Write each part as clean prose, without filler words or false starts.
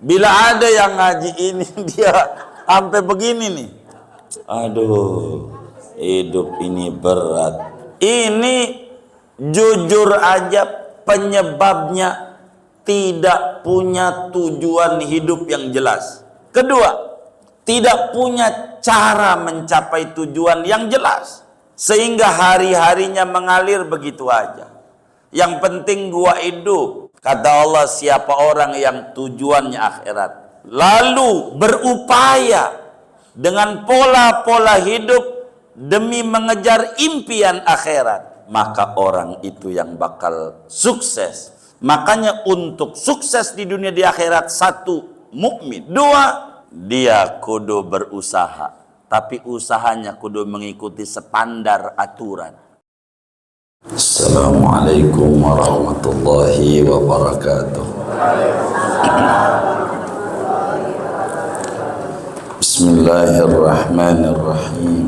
Bila ada yang ngaji ini dia sampai begini nih. Aduh, hidup ini berat. Ini jujur aja penyebabnya tidak punya tujuan hidup yang jelas. Kedua, tidak punya cara mencapai tujuan yang jelas. Sehingga hari-harinya mengalir begitu aja. Yang penting gua hidup. Kata Allah, siapa orang yang tujuannya akhirat, lalu berupaya dengan pola-pola hidup demi mengejar impian akhirat, maka orang itu yang bakal sukses. Makanya untuk sukses di dunia di akhirat, satu, mukmin. Dua, dia kudu berusaha. Tapi usahanya kudu mengikuti standar aturan. Assalamualaikum warahmatullahi wabarakatuh. Bismillahirrahmanirrahim.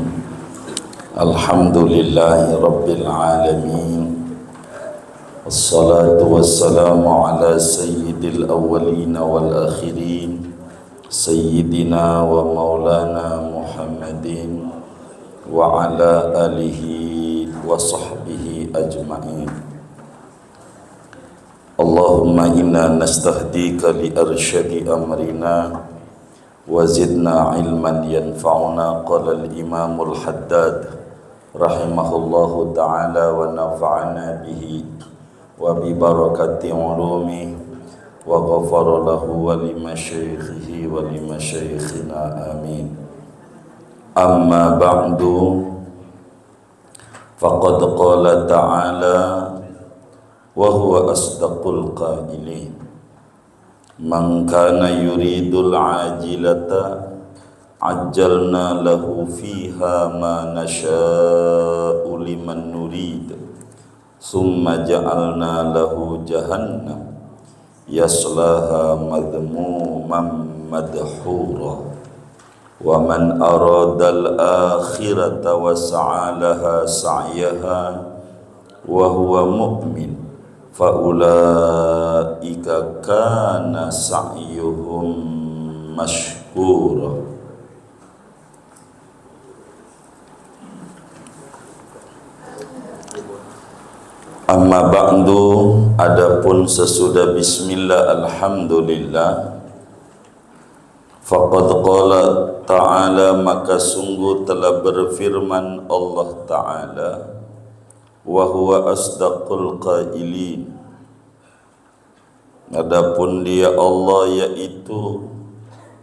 Alhamdulillahi rabbil alamin. Wassalatu wassalamu ala sayyidil awwalin wal akhirin, sayyidina wa maulana Muhammadin wa ala alihi wa sahbihi ajma'in. Allahumma inna nastahdika li arsyadi amrina wa zidna ilman yanfa'una. Qala al-imam al-haddad rahimahullahu ta'ala wa nafa'ana bihi wa bi barakati ulumi wa ghafara lahu wa li masyaikhihi wa li masyaikhina amin. Amma ba'du, faqad qala ta'ala wa huwa asdaqul qailin, man kana yuridul ajilata ajjalna lahu fiha ma nasha'u liman nurid summa ja'alna lahu jahannam yaslaha madhmuman madhura wa man aradal akhirata wa sa'alaha sa'yaha wa huwa mu'min fa ulaika kana sa'yuhum mashkura. Amma ba'du, adapun sesudah bismillah alhamdulillah, faqad qala ta'ala, maka sungguh telah berfirman Allah Ta'ala, wa huwa asdaqul qailin, adapun dia Allah yaitu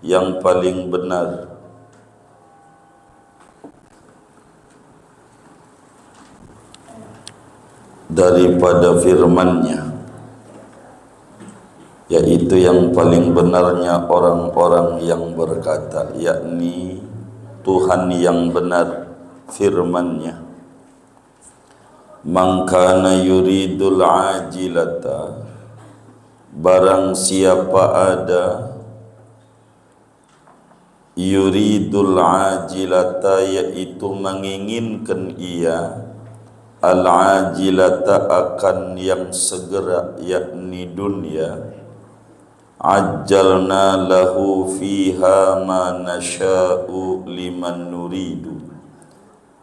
yang paling benar daripada firman-Nya, yaitu yang paling benarnya orang-orang yang berkata, yakni Tuhan yang benar firman-Nya. Man kana yuridul ajilata, barang siapa ada yuridul ajilata, yaitu menginginkan ia al-ajilata, akan yang segera, yakni dunia, ajjalna lahu fiha ma nasha'u liman nuridu,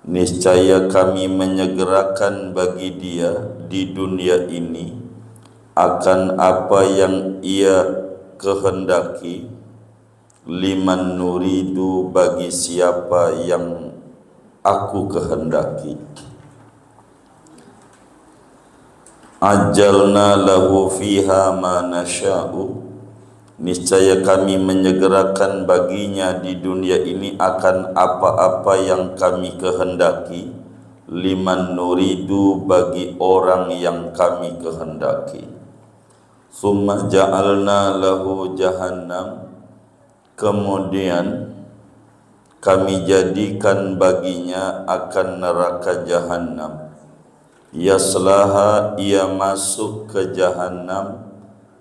niscaya kami menyegerakan bagi dia di dunia ini akan apa yang ia kehendaki, liman nuridu, bagi siapa yang aku kehendaki. Ajalna lahu fiha ma nasha'u, niscaya kami menyegerakan baginya di dunia ini akan apa-apa yang kami kehendaki, liman nuridu, bagi orang yang kami kehendaki. Summa ja'alna lahu jahannam, kemudian kami jadikan baginya akan neraka jahannam, yaslaha, ia masuk ke jahannam,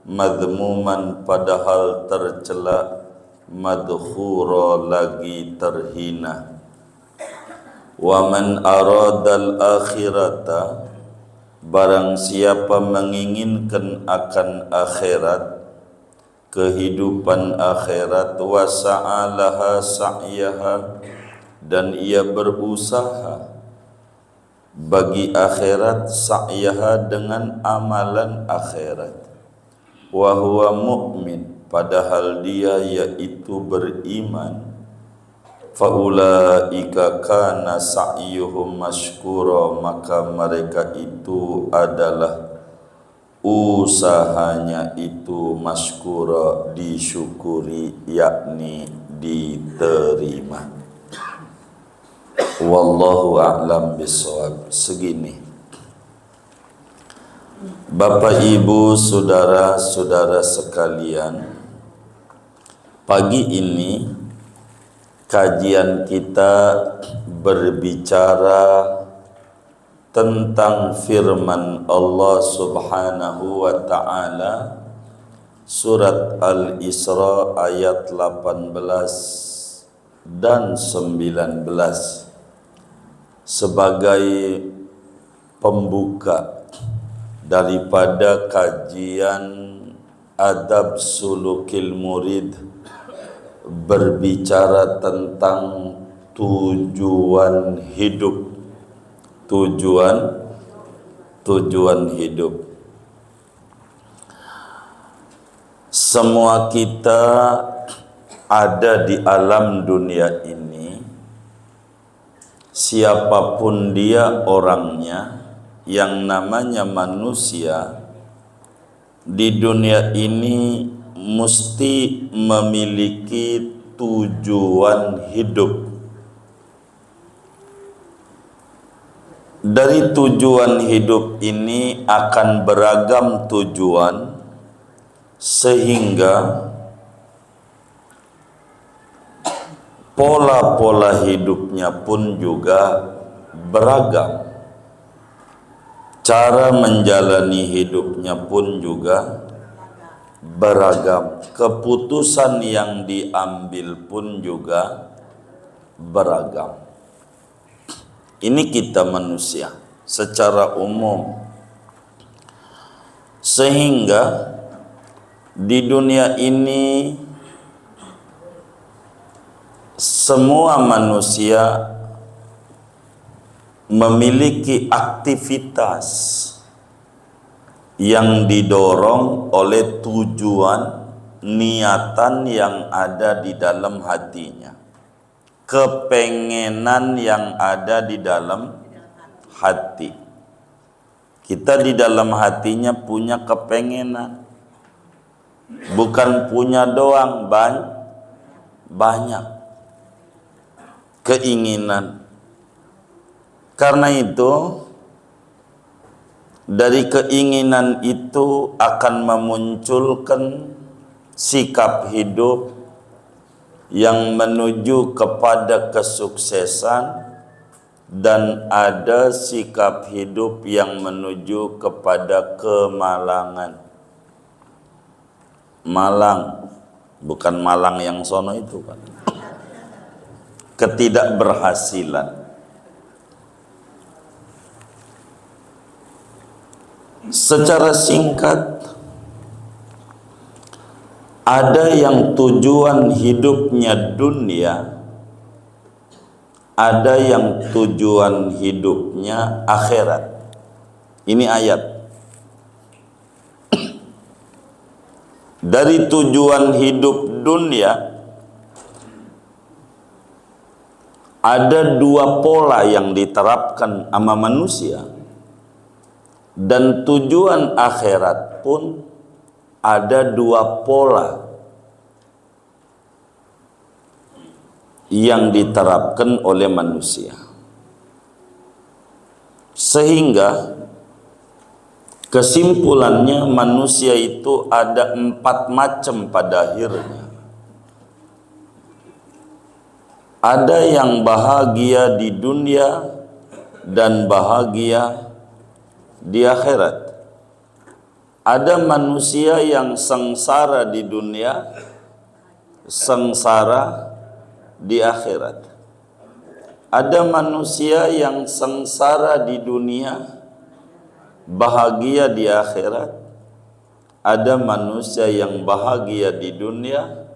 madhmuman, padahal tercela, madhura, lagi terhina. Wa man aradal akhirata, barang siapa menginginkan akan akhirat, kehidupan akhirat, wa sa'alaha sa'yaha, dan ia berusaha bagi akhirat, sa'yaha dengan amalan akhirat, wa huwa mu'min, padahal dia yaitu beriman, faulaika kana sa'yuhum mashkura, maka mereka itu adalah usahanya itu mashkura, disyukuri, yakni diterima. Wallahu a'lam bishawab. Segini, Bapak Ibu, saudara-saudara sekalian, pagi ini kajian kita berbicara tentang firman Allah Subhanahu wa ta'ala, surat Al-Isra ayat 18 dan 19, sebagai pembuka daripada kajian adab sulukil murid, berbicara tentang tujuan hidup. Tujuan hidup. Semua kita ada di alam dunia ini, siapapun dia orangnya, yang namanya manusia di dunia ini mesti memiliki tujuan hidup. Dari tujuan hidup ini akan beragam tujuan, sehingga pola-pola hidupnya pun juga beragam. Cara menjalani hidupnya pun juga beragam. Keputusan yang diambil pun juga beragam. Ini kita manusia secara umum. Sehingga di dunia ini semua manusia memiliki aktivitas yang didorong oleh tujuan, niatan yang ada di dalam hatinya, kepengenan yang ada di dalam hati. Kita di dalam hatinya punya kepengenan, bukan punya doang, banyak keinginan. Karena itu, dari keinginan itu akan memunculkan sikap hidup yang menuju kepada kesuksesan, dan ada sikap hidup yang menuju kepada kemalangan. Malang, bukan malang yang sono itu, Pak. Ketidakberhasilan. Secara singkat, ada yang tujuan hidupnya dunia, ada yang tujuan hidupnya akhirat. Ini ayat. Dari tujuan hidup dunia, ada dua pola yang diterapkan sama manusia. Dan tujuan akhirat pun ada dua pola yang diterapkan oleh manusia. Sehingga kesimpulannya manusia itu ada 4 macam pada akhirnya. Ada yang bahagia di dunia dan bahagia di akhirat. Ada manusia yang sengsara di dunia, sengsara di akhirat. Ada manusia yang sengsara di dunia, bahagia di akhirat. ada manusia yang bahagia di dunia,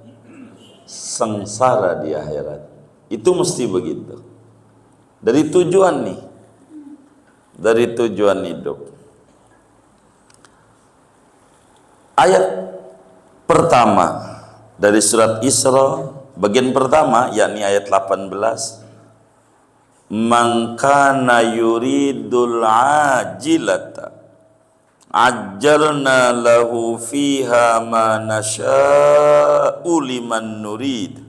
sengsara di akhirat. Itu mesti begitu. Dari tujuan nih, dari tujuan hidup. Ayat pertama dari surat Isra bagian pertama, yakni ayat 18, man kana yuridul ajilata ajjalna lahu fiha ma nasha'u liman nurid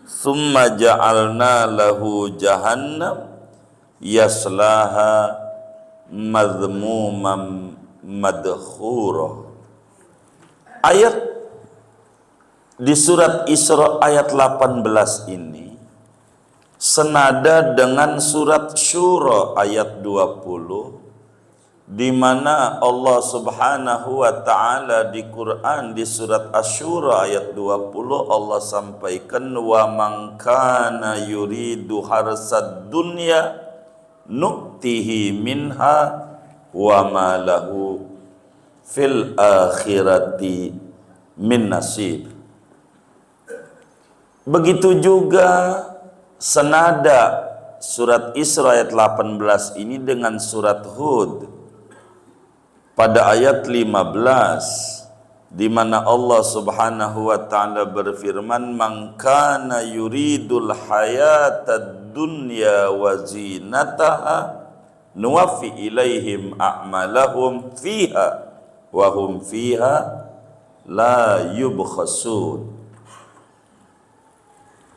thumma ja'alna lahu jahannam yaslaha madhmuman madkhura. Ayat di surat Isra ayat 18 ini senada dengan surat Syura ayat 20, di mana Allah Subhanahu wa taala di Quran di surat Asy-Syura ayat 20 Allah sampaikan, wa man kana yuridu harsad dunya nu'tihi minha wa ma lahu fil akhirati min nasib. Begitu juga senada surat Isra ayat 18 ini dengan surat Hud pada ayat 15, di mana Allah Subhanahu wa taala berfirman, man kana yuridul hayatad dunya wa zinataha nuwaffi ilaihim a'malahum fiha wa hum fiha la yubkhasun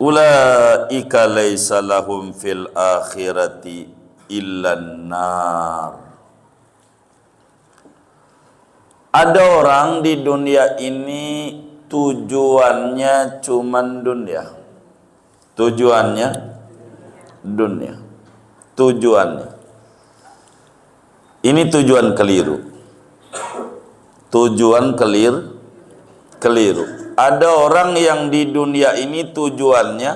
ulaika laisa lahum fil akhirati illan nar. Ada orang di dunia ini tujuannya cuman dunia. Tujuannya dunia. Tujuannya. Ini tujuan keliru. Tujuan keliru. Ada orang yang di dunia ini tujuannya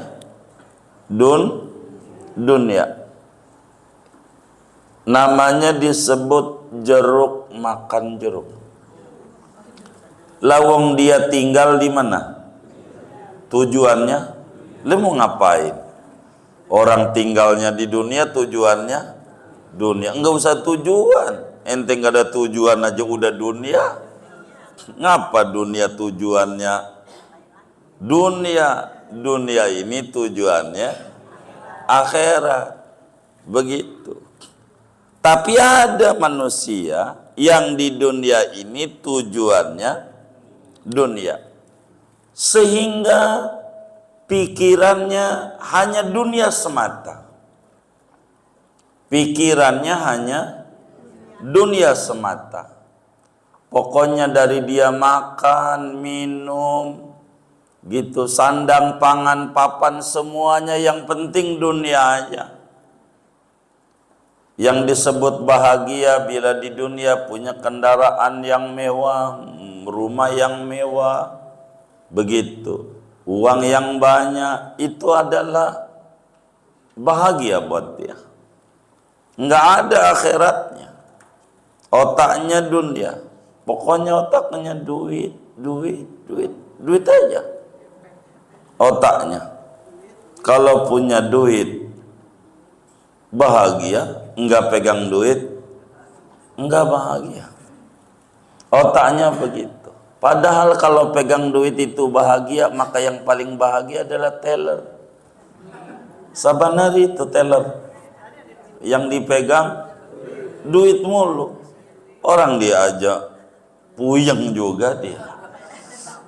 dunia. Namanya disebut jeruk makan jeruk. Lawang dia tinggal di mana? Tujuannya, lu mau ngapain? Orang tinggalnya di dunia, tujuannya dunia. Enggak usah tujuan. Ente nggak ada tujuan aja udah dunia. Ngapa dunia tujuannya? Dunia ini tujuannya akhirat. Begitu. Tapi ada manusia yang di dunia ini tujuannya dunia, sehingga pikirannya hanya dunia semata. Pikirannya hanya dunia semata. Pokoknya dari dia makan, minum, gitu, sandang, pangan, papan, semuanya yang penting dunia aja. Yang disebut bahagia bila di dunia punya kendaraan yang mewah, rumah yang mewah, begitu, uang yang banyak, itu adalah bahagia buat dia. Enggak ada akhiratnya. Otaknya dunia. Pokoknya otaknya duit aja. Otaknya. Kalau punya duit bahagia, enggak pegang duit enggak bahagia. Otaknya begitu. Padahal kalau pegang duit itu bahagia, maka yang paling bahagia adalah teller. Saban hari itu teller yang dipegang duit mulu. Orang diajak puyeng juga dia.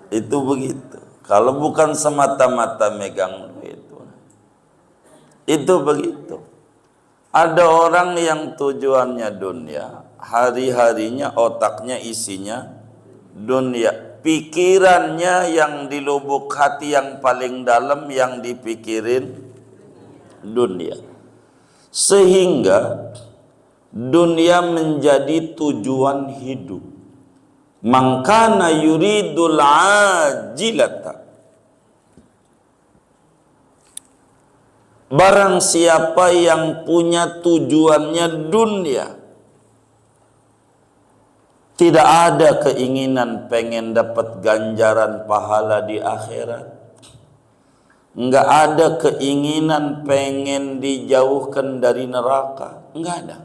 Itu begitu. Kalau bukan semata-mata megang duit. Itu begitu. Ada orang yang tujuannya dunia, hari-harinya otaknya isinya dunia. Pikirannya yang di lubuk hati yang paling dalam yang dipikirin dunia. Sehingga dunia menjadi tujuan hidup. Man kana yuridul ajilata, barang siapa yang punya tujuannya dunia, Tidak ada keinginan pengen dapat ganjaran pahala di akhirat. Enggak ada keinginan pengen dijauhkan dari neraka. Enggak ada.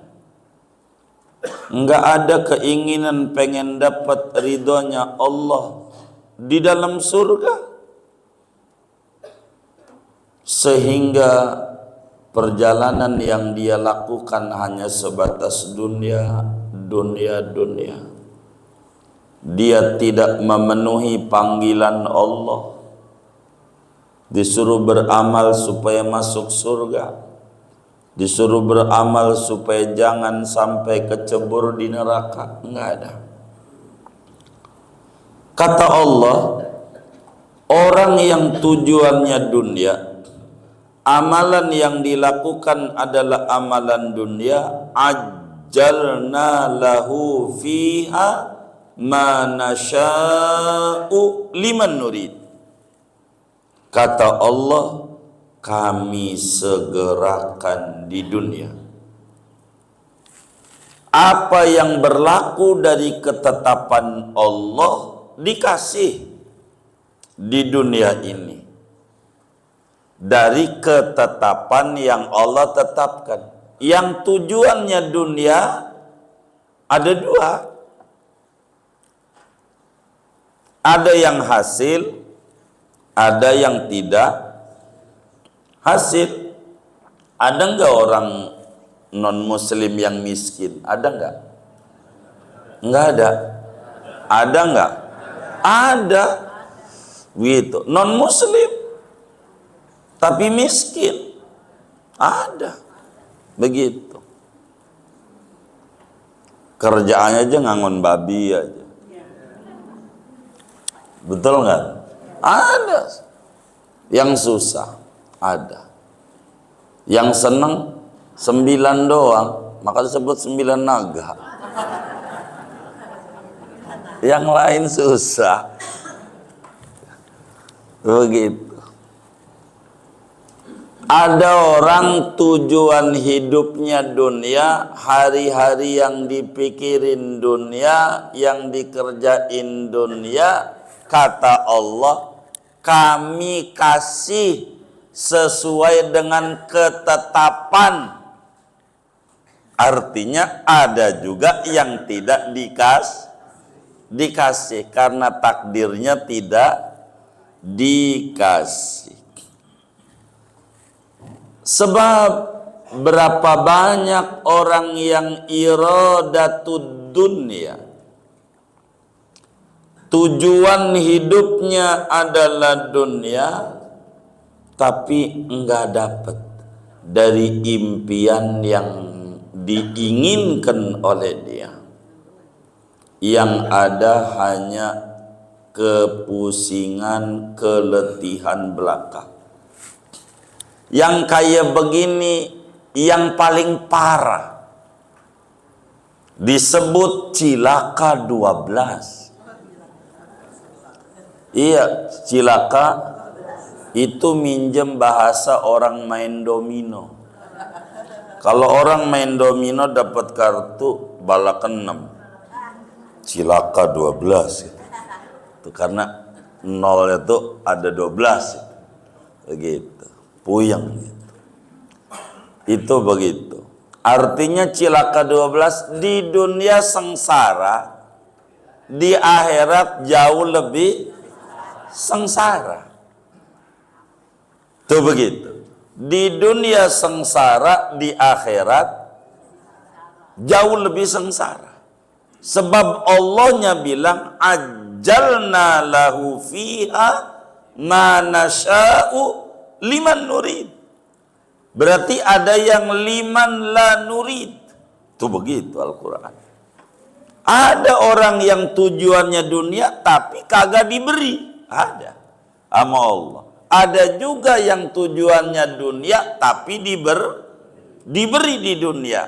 Enggak ada keinginan pengen dapat ridhonya Allah di dalam surga. Sehingga perjalanan yang dia lakukan hanya sebatas dunia. Dia tidak memenuhi panggilan Allah. Disuruh beramal supaya masuk surga, disuruh beramal supaya jangan sampai kecebur di neraka. Enggak ada. Kata Allah, orang yang tujuannya dunia, amalan yang dilakukan adalah amalan dunia, ajjalna lahu fiha ma nasya'u liman nurid. Kata Allah, kami segerakan di dunia apa yang berlaku dari ketetapan Allah dikasih di dunia ini dari ketetapan yang Allah tetapkan. Yang tujuannya dunia ada dua. Ada yang hasil, ada yang tidak hasil. Ada enggak orang non muslim yang miskin? Ada enggak? Enggak ada. Ada enggak? Ada. Gitu. Non muslim tapi miskin. Ada. Begitu. Kerjaannya aja ngangon babi aja. Betul enggak? Ada. Yang susah ada. Yang seneng 9 doang, maka disebut 9 naga. Yang lain susah. Begitu. Ada orang tujuan hidupnya dunia, hari-hari yang dipikirin dunia, yang dikerjain dunia. Kata Allah, kami kasih sesuai dengan ketetapan. Artinya ada juga yang tidak dikasih karena takdirnya tidak dikasih. Sebab berapa banyak orang yang iradatud dunia, tujuan hidupnya adalah dunia, tapi enggak dapat dari impian yang diinginkan oleh dia. Yang ada hanya kepusingan, keletihan belaka. Yang kayak begini yang paling parah disebut cilaka 12. Iya, cilaka itu minjem bahasa orang main domino. Kalau orang main domino dapat kartu bala ke-6, cilaka 12 itu karena nol itu ada 12 begitu, puyeng gitu. Itu begitu. Artinya cilaka 12 di dunia sengsara, di akhirat jauh lebih sengsara. Tuh begitu. Di dunia sengsara, di akhirat jauh lebih sengsara. Sebab Allahnya bilang ajjalna lahu fiha ma nasya'u liman nurid. Berarti ada yang liman la nurid. Tuh begitu Al-Quran. Ada orang yang tujuannya dunia tapi kagak diberi. Ada. Sama Allah. Ada juga yang tujuannya dunia tapi diberi di dunia.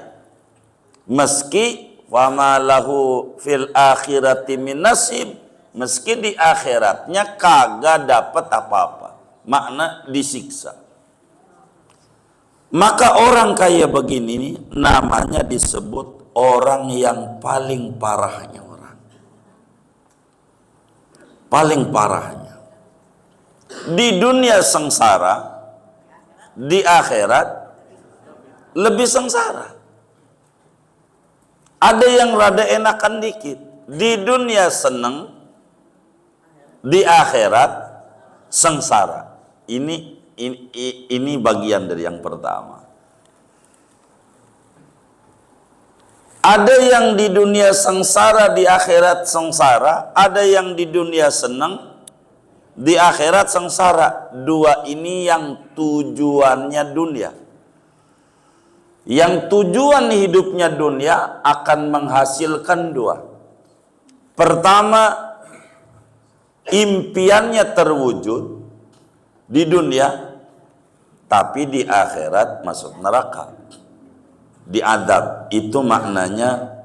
Meski wama lahu fil akhirati min nasib, meski di akhiratnya kagak dapat apa-apa. Makna disiksa. Maka orang kayak begini nih namanya disebut orang yang paling parahnya orang. paling parahnya. Di dunia sengsara, di akhirat lebih sengsara. Ada yang rada enakan dikit. Di dunia seneng, di akhirat sengsara. Ini bagian dari yang pertama. Ada yang di dunia sengsara, di akhirat sengsara. Ada yang di dunia seneng, di akhirat sengsara. Dua ini yang tujuannya dunia. Yang tujuan hidupnya dunia akan menghasilkan dua. Pertama, impiannya terwujud di dunia, tapi di akhirat masuk neraka, diadab. Itu maknanya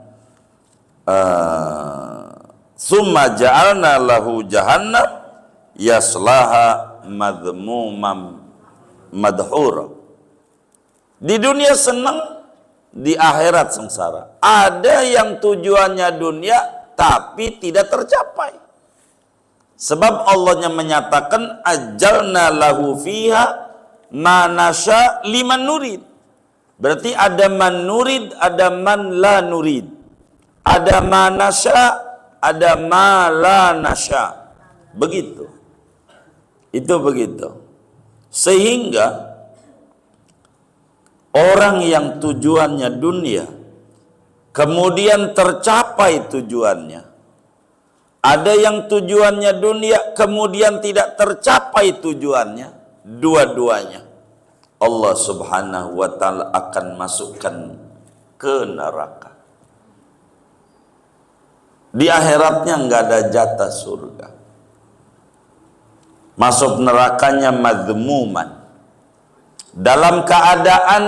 summa ja'alna lahu jahannam yaslaha madhmumam madhura. Di dunia senang, di akhirat sengsara. Ada yang tujuannya dunia tapi tidak tercapai. Sebab Allahnya menyatakan ajalna lahu fiha ma nasya liman nurid. Berarti ada man nurid, ada man la nurid. Ada ma nasya, ada ma la nasya. Begitu. Itu begitu. Sehingga orang yang tujuannya dunia, kemudian tercapai tujuannya. Ada yang tujuannya dunia, kemudian tidak tercapai tujuannya. Dua-duanya Allah subhanahu wa ta'ala akan masukkan ke neraka. Di akhiratnya nggak ada jatah surga. Masuk nerakanya madhmuman, dalam keadaan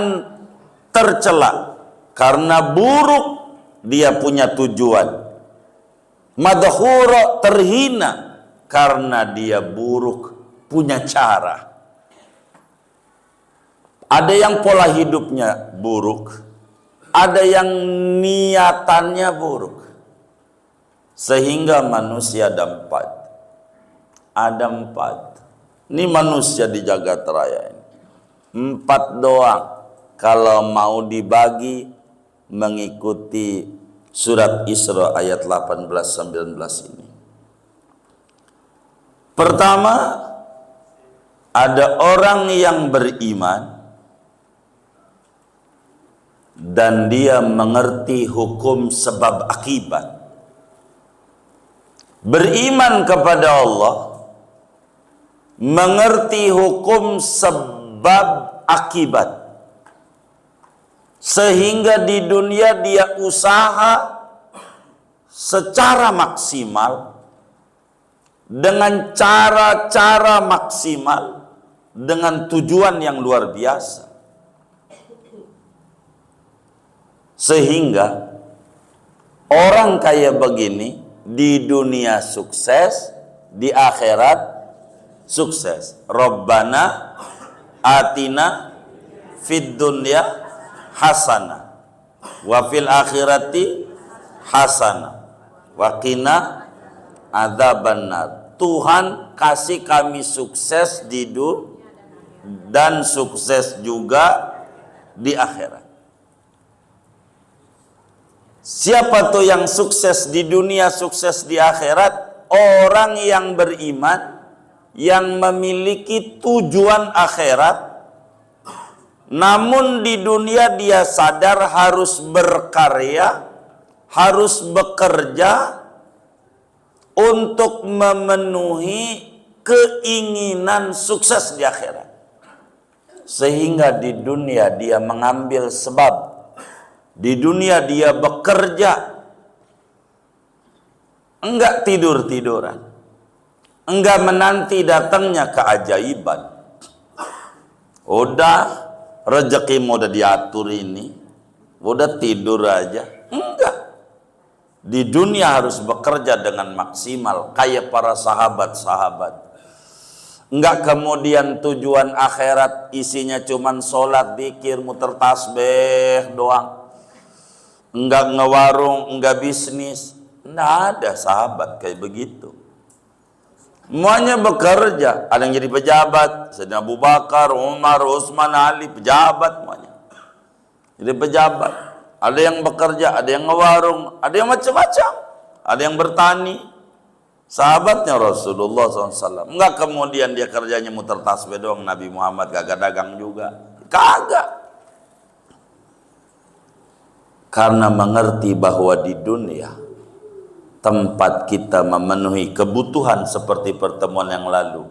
tercela karena buruk dia punya tujuan. Madhura, terhina karena dia buruk punya cara. Ada yang pola hidupnya buruk, ada yang niatannya buruk. Sehingga manusia ada empat. Ada empat. Ini manusia di jagat raya ini. Empat doang kalau mau dibagi mengikuti surat Isra ayat 18-19 ini. Pertama, ada orang yang beriman dan dia mengerti hukum sebab akibat. Beriman kepada Allah, mengerti hukum sebab akibat, sehingga di dunia dia usaha secara maksimal, dengan cara-cara maksimal, dengan tujuan yang luar biasa, sehingga orang kaya begini di dunia sukses, di akhirat sukses. Rabbana atina fid dunya hasanah wa fil akhirati hasanah wa qina adzabannar. Tuhan kasih kami sukses di dunia dan sukses juga di akhirat. Siapa tuh yang sukses di dunia, sukses di akhirat? Orang yang beriman, yang memiliki tujuan akhirat, namun di dunia dia sadar harus berkarya, harus bekerja untuk memenuhi keinginan sukses di akhirat. Sehingga di dunia dia mengambil sebab, di dunia dia bekerja, enggak tidur-tiduran, enggak menanti datangnya keajaiban. Udah rezeki mau udah diatur ini, udah tidur aja. Enggak. Di dunia harus bekerja dengan maksimal kayak para sahabat-sahabat. Enggak kemudian tujuan akhirat isinya cuman sholat, zikir, muter tasbih doang. Enggak ngewarung, enggak bisnis. Enggak ada sahabat kayak begitu. Semuanya bekerja. Ada yang jadi pejabat, Sayyidina Abu Bakar, Umar, Utsman, Ali, pejabat semuanya. Jadi pejabat. Ada yang bekerja, ada yang ngewarung, ada yang macam-macam. Ada yang bertani. Sahabatnya Rasulullah SAW. Enggak kemudian dia kerjanya muter tasbih doang. Nabi Muhammad kagak dagang juga. Kagak. Karena mengerti bahwa di dunia tempat kita memenuhi kebutuhan seperti pertemuan yang lalu.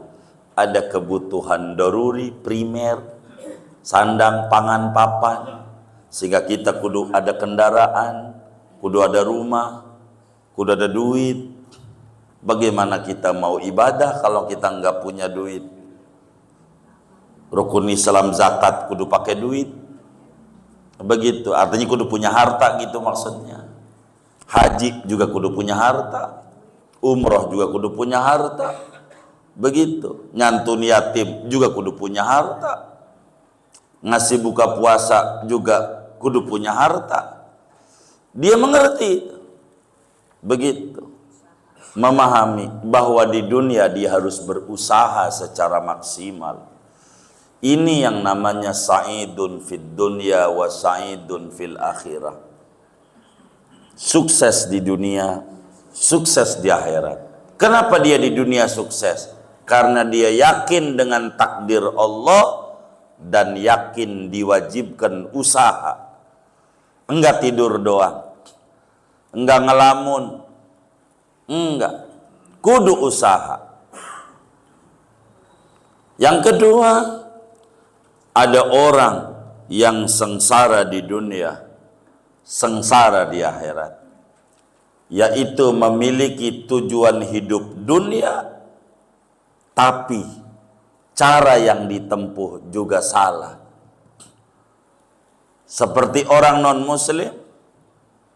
Ada kebutuhan daruri, primer, sandang, pangan, papan. Sehingga kita kudu ada kendaraan, kudu ada rumah, kudu ada duit. Bagaimana kita mau ibadah kalau kita nggak punya duit? Rukun Islam zakat kudu pakai duit. Begitu, artinya kudu punya harta gitu maksudnya. Haji juga kudu punya harta. Umroh juga kudu punya harta. Begitu, nyantun yatim juga kudu punya harta. Ngasih buka puasa juga kudu punya harta. Dia mengerti. Begitu. Memahami bahwa di dunia dia harus berusaha secara maksimal. Ini yang namanya sa'idun fid dunya wa sa'idun fil akhirah. Sukses di dunia, sukses di akhirat. Kenapa dia di dunia sukses? Karena dia yakin dengan takdir Allah dan yakin diwajibkan usaha. Enggak tidur doang, enggak ngelamun, enggak, kudu usaha. Yang kedua, ada orang yang sengsara di dunia, sengsara di akhirat, yaitu memiliki tujuan hidup dunia, tapi cara yang ditempuh juga salah. Seperti orang non-muslim,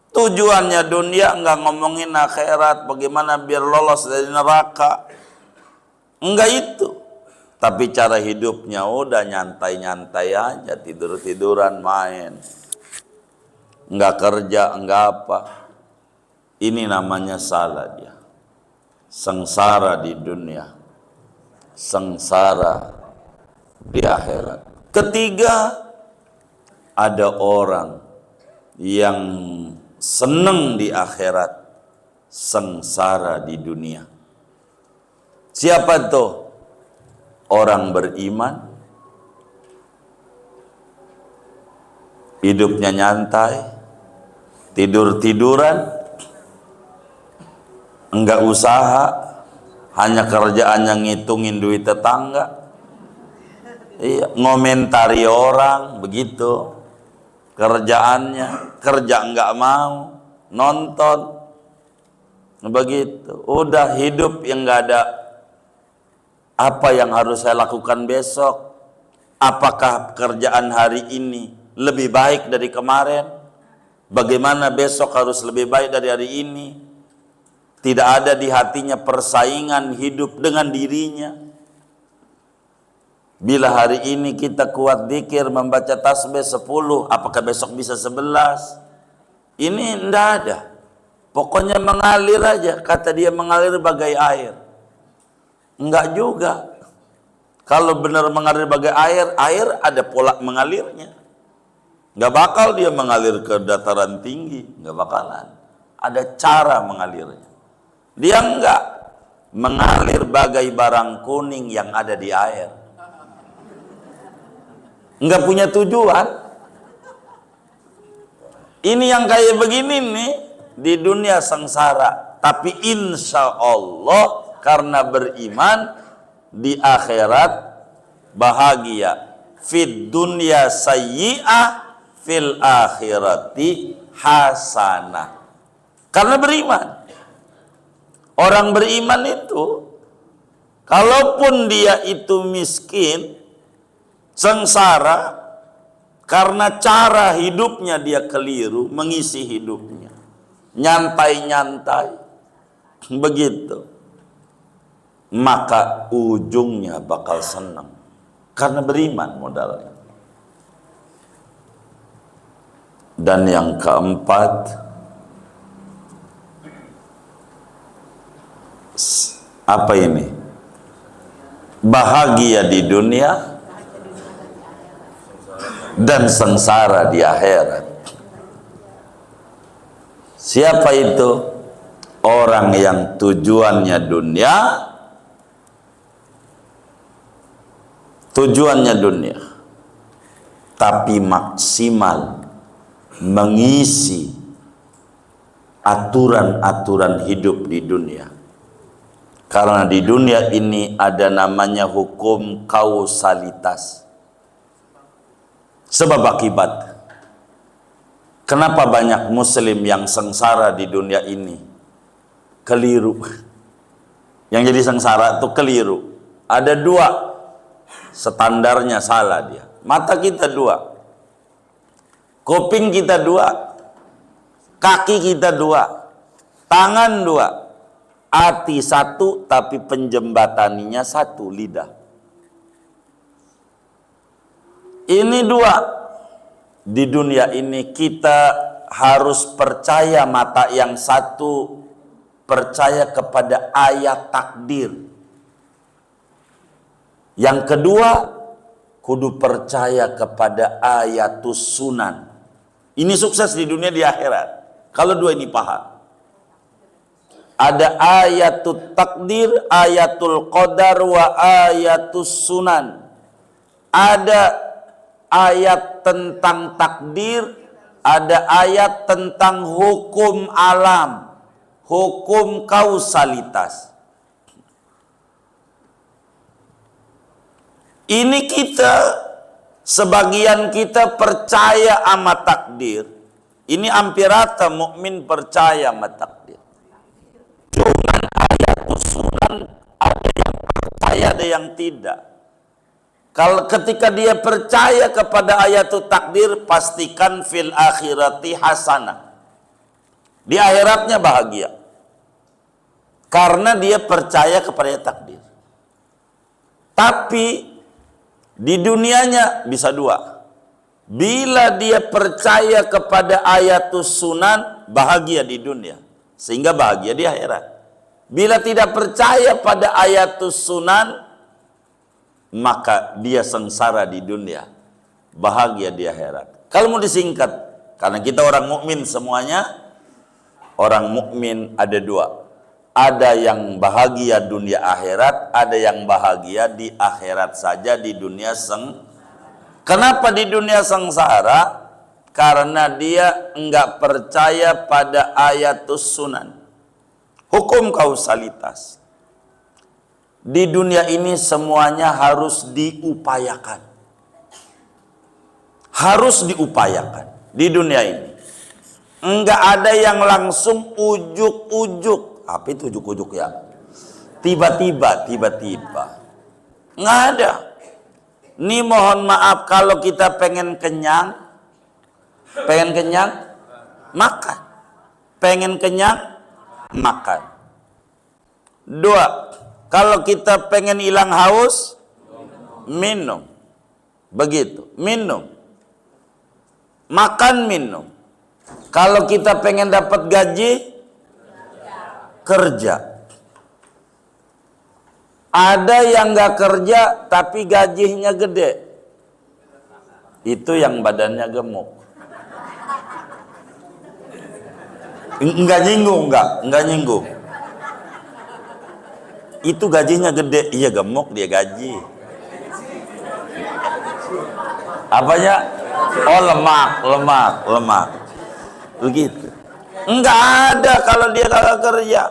tujuannya dunia, nggak ngomongin akhirat, bagaimana biar lolos dari neraka, enggak itu. Tapi cara hidupnya udah nyantai-nyantai aja, tidur-tiduran, main. Enggak kerja, enggak apa. Ini namanya salah dia. Sengsara di dunia, sengsara di akhirat. Ketiga, ada orang yang seneng di akhirat, sengsara di dunia. Siapa tuh? Orang beriman, hidupnya nyantai, tidur-tiduran, enggak usaha, hanya kerjaannya ngitungin duit tetangga, iya, ngomentari orang, begitu kerjaannya, kerja enggak mau, nonton, begitu. Udah hidup yang enggak ada. Apa yang harus saya lakukan besok? Apakah pekerjaan hari ini lebih baik dari kemarin? Bagaimana besok harus lebih baik dari hari ini? Tidak ada di hatinya persaingan hidup dengan dirinya. Bila hari ini kita kuat dzikir membaca tasbih 10, apakah besok bisa 11? Ini tidak ada. Pokoknya mengalir aja. Kata dia mengalir bagai air. Enggak juga. Kalau benar mengalir bagai air, air ada pola mengalirnya. Enggak bakal dia mengalir ke dataran tinggi, enggak bakalan. Ada cara mengalirnya. Dia enggak mengalir bagai barang kuning yang ada di air. Enggak punya tujuan. Ini yang kayak begini nih di dunia sengsara, tapi insya Allah karena beriman di akhirat bahagia. Fid dunya sayyi'ah, fil akhirati hasanah. Karena beriman. Orang beriman itu, kalaupun dia itu miskin, sengsara, karena cara hidupnya dia keliru, mengisi hidupnya. Nyantai-nyantai. Begitu. Maka ujungnya bakal senang karena beriman modalnya. Dan yang keempat, apa ini? bahagia di dunia dan sengsara di akhirat. Siapa itu? Orang yang tujuannya dunia, tapi maksimal mengisi aturan-aturan hidup di dunia. Karena di dunia ini ada namanya hukum kausalitas, sebab akibat. Kenapa banyak muslim yang sengsara di dunia ini? Keliru. Yang jadi sengsara itu keliru. Ada dua, standarnya salah dia. Mata kita dua, kuping kita dua, kaki kita dua, tangan dua, hati satu, tapi penjembataninya satu, lidah. Ini dua. Di dunia ini kita harus percaya mata yang satu, percaya kepada ayat takdir. Yang kedua, kudu percaya kepada ayatus sunan. Ini sukses di dunia, di akhirat. Kalau dua ini paham. Ada ayatul takdir, ayatul qadar, wa ayatus sunan. Ada ayat tentang takdir, ada ayat tentang hukum alam, hukum kausalitas. Ini kita, sebagian kita percaya sama takdir. Ini hampir rata mukmin percaya sama takdir. Cuman ayatus sunan ada yang percaya, ada yang tidak. Kalau ketika dia percaya kepada ayatul takdir, pastikan fil akhirati hasanah. Di akhiratnya bahagia. Karena dia percaya kepada takdir. Tapi di dunianya bisa dua. Bila dia percaya kepada ayatus sunan, bahagia di dunia, sehingga bahagia di akhirat. Bila tidak percaya pada ayatus sunan, maka dia sengsara di dunia, bahagia di akhirat. Kalau mau disingkat, karena kita orang mukmin semuanya, orang mukmin ada dua. Ada yang bahagia dunia akhirat, ada yang bahagia di akhirat saja, di dunia Kenapa di dunia sengsara? Karena dia enggak percaya pada ayatus sunan, hukum kausalitas. Di dunia ini semuanya harus diupayakan. Harus diupayakan di dunia ini. Enggak ada yang langsung ujuk-ujuk. Apa itu ujuk-ujuk ya? Tiba-tiba. Enggak ada. Nih mohon maaf, kalau kita pengen kenyang, makan. Pengen kenyang, makan. Dua, kalau kita pengen hilang haus, minum. Begitu, minum. Makan, minum. Kalau kita pengen dapat gaji, kerja. Ada yang gak kerja tapi gajinya gede. Itu yang badannya gemuk. Enggak nyinggung. Itu gajinya gede, iya gemuk dia gaji. Apanya? Oh lemak. Begitu. Enggak ada kalau dia kagak kerja.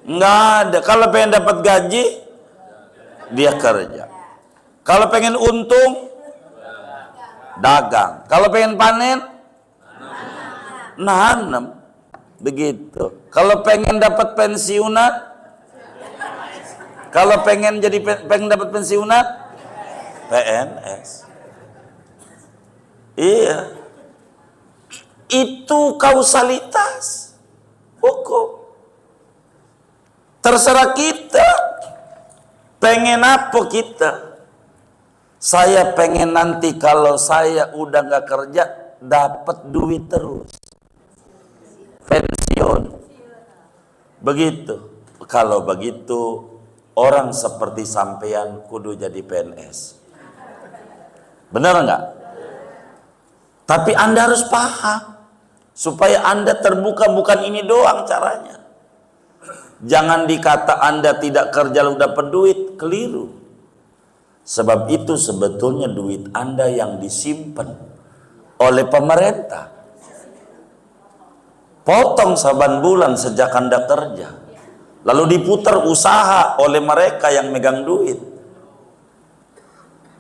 Enggak ada. Kalau pengen dapat gaji, dia kerja. Kalau pengen untung, dagang. Kalau pengen panen, nanam. Begitu. Kalau pengen dapat pensiunan, kalau pengen dapat pensiunan, PNS. Iya. Itu kausalitas hukum. Terserah kita. Pengen apa kita? Saya pengen nanti kalau saya udah gak kerja, dapat duit terus. Pensiun. Begitu. Kalau begitu, orang seperti sampean kudu jadi PNS. Benar nggak? Tapi Anda harus paham supaya Anda terbuka, bukan ini doang caranya. Jangan dikata Anda tidak kerja lalu dapat duit, keliru. Sebab itu sebetulnya duit Anda yang disimpan oleh pemerintah. Potong saban bulan sejak Anda kerja, lalu diputar usaha oleh mereka yang megang duit.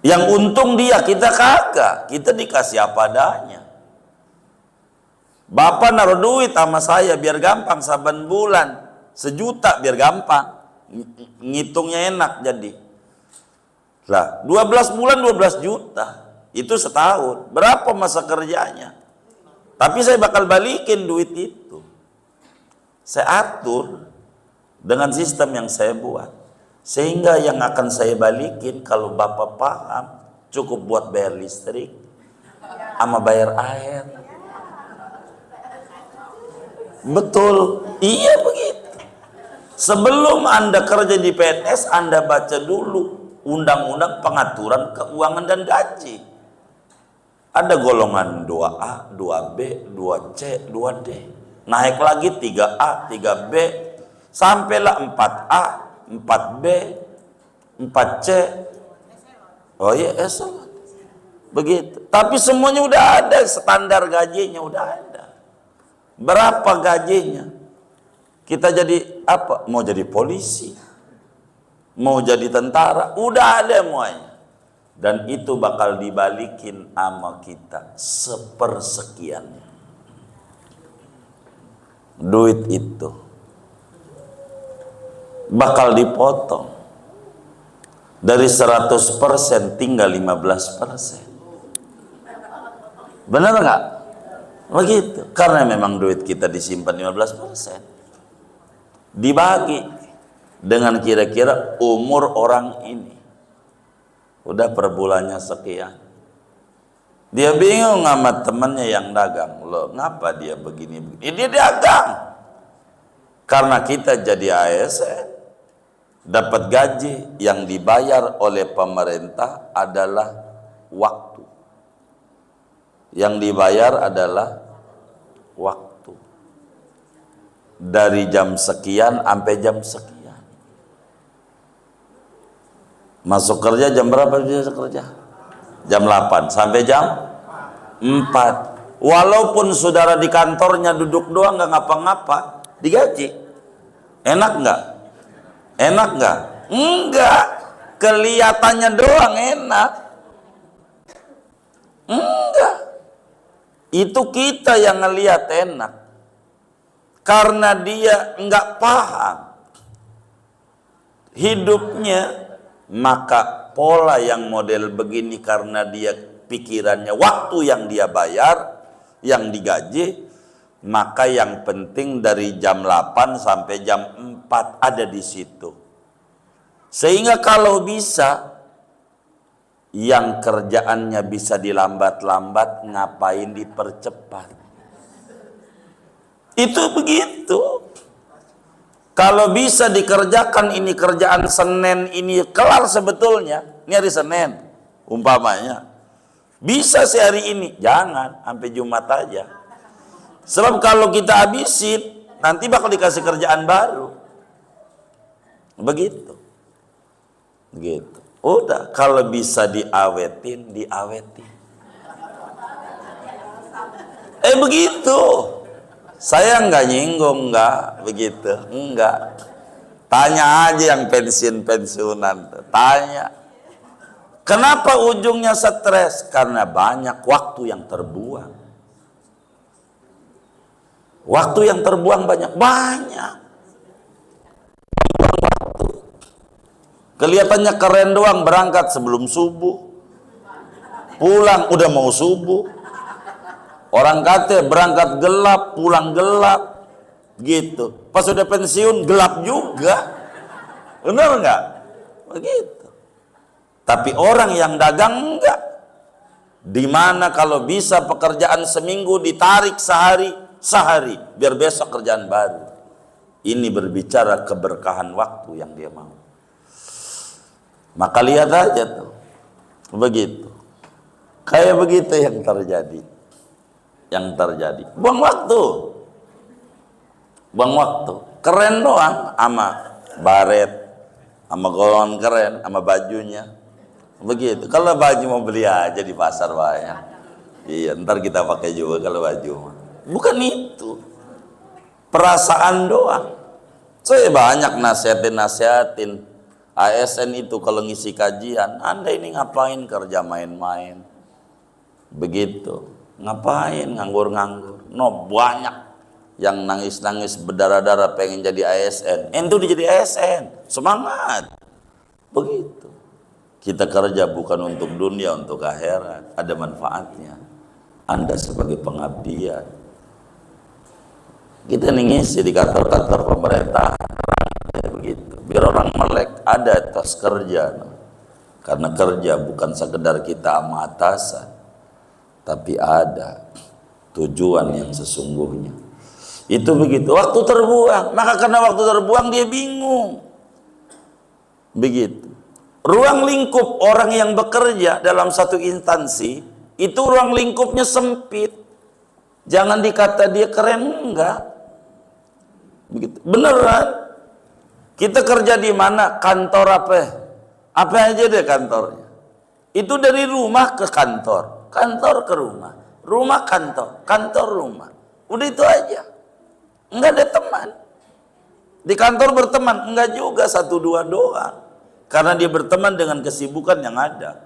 Yang untung dia, kita kagak, kita dikasih apa adanya. Bapak naruh duit sama saya biar gampang saban bulan, 1 juta biar gampang, ngitungnya enak jadi. Lah, 12 bulan 12 juta, itu setahun. Berapa masa kerjanya? Tapi saya bakal balikin duit itu. Saya atur dengan sistem yang saya buat. Sehingga yang akan saya balikin kalau Bapak paham, cukup buat bayar listrik sama bayar air. Betul, iya begitu. Sebelum Anda kerja di PNS, Anda baca dulu Undang-Undang Pengaturan Keuangan dan Gaji. Ada golongan 2A, 2B, 2C, 2D. Naik lagi 3A, 3B, sampailah 4A, 4B, 4C. Oh iya, eselon. Begitu. Tapi semuanya udah ada, standar gajinya udah ada. Berapa gajinya? Kita jadi apa? Mau jadi polisi, mau jadi tentara, udah ada semuanya. Dan itu bakal dibalikin sama kita sepersekiannya. Duit itu bakal dipotong dari 100% tinggal 15%. Benar nggak? Begitu. Karena memang duit kita disimpan 15%. Dibagi dengan kira-kira umur orang ini. Udah per bulannya sekian. Dia bingung sama temannya yang dagang. Loh, ngapa dia begini? Dia dagang. Karena kita jadi ASN, dapat gaji yang dibayar oleh pemerintah adalah waktu. Yang dibayar adalah waktu. Dari jam sekian sampai jam sekian. Masuk kerja jam berapa bisa kerja? Jam 8 sampai jam 4. Walaupun saudara di kantornya duduk doang nggak ngapa-ngapa, digaji. Enak nggak? Enak nggak? Enggak. Kelihatannya doang enak. Enggak. Itu kita yang ngelihat enak. Karena dia enggak paham hidupnya, maka pola yang model begini karena dia pikirannya waktu yang dia bayar, yang digaji, maka yang penting dari jam 8 sampai jam 4 ada di situ. Sehingga kalau bisa yang kerjaannya bisa dilambat-lambat, ngapain dipercepat? Itu begitu. Kalau bisa dikerjakan ini kerjaan Senin ini kelar sebetulnya. Ini hari Senin umpamanya. Bisa sehari ini, jangan sampai Jumat aja. Sebab kalau kita habisin, nanti bakal dikasih kerjaan baru. Begitu. Gitu. Udah, kalau bisa diawetin, diawetin. Begitu. Saya enggak nyinggung, enggak begitu, enggak. Tanya aja yang pensiun-pensiunan, tanya. Kenapa ujungnya stres? Karena banyak waktu yang terbuang. Waktu yang terbuang banyak. Buang waktu. Kelihatannya keren doang, berangkat sebelum subuh. Pulang udah mau subuh. Orang kata berangkat gelap, pulang gelap, gitu. Pas udah pensiun gelap juga, benar nggak? Begitu. Tapi orang yang dagang enggak. Dimana kalau bisa pekerjaan seminggu ditarik sehari, biar besok kerjaan baru. Ini berbicara keberkahan waktu yang dia mau. Maka lihat aja tuh, begitu. Kayak begitu yang terjadi. Yang terjadi. Buang waktu. Buang waktu. Keren doang sama baret, sama golongan keren, sama bajunya. Begitu. Kalau baju mau beli aja di pasar banyak. Iya, ntar kita pakai juga kalau baju. Bukan itu. Perasaan doang. Saya banyak nasihatin ASN itu kalau ngisi kajian. Anda ini ngapain kerja main-main? Begitu. Ngapain nganggur-nganggur? No, banyak yang nangis-nangis berdarah-darah pengen jadi ASN. Ente udah jadi ASN. Semangat. Begitu. Kita kerja bukan untuk dunia, untuk akhirat. Ada manfaatnya. Anda sebagai pengabdian. Kita ngisi di kantor-kantor pemerintahan. Begitu. Biar orang melek, ada etos kerja. Karena kerja bukan sekedar kita sama atasan, tapi ada tujuan yang sesungguhnya. Itu begitu. Waktu terbuang. Maka karena waktu terbuang dia bingung. Begitu. Ruang lingkup orang yang bekerja dalam satu instansi, itu ruang lingkupnya sempit. Jangan dikata dia keren, enggak. Begitu. Beneran. Kita kerja di mana? Kantor apa? Apa aja deh kantornya. Itu dari rumah ke kantor, kantor ke rumah, rumah kantor, kantor rumah. Udah itu aja. Enggak ada teman. Di kantor berteman, enggak juga satu dua doang. Karena dia berteman dengan kesibukan yang ada.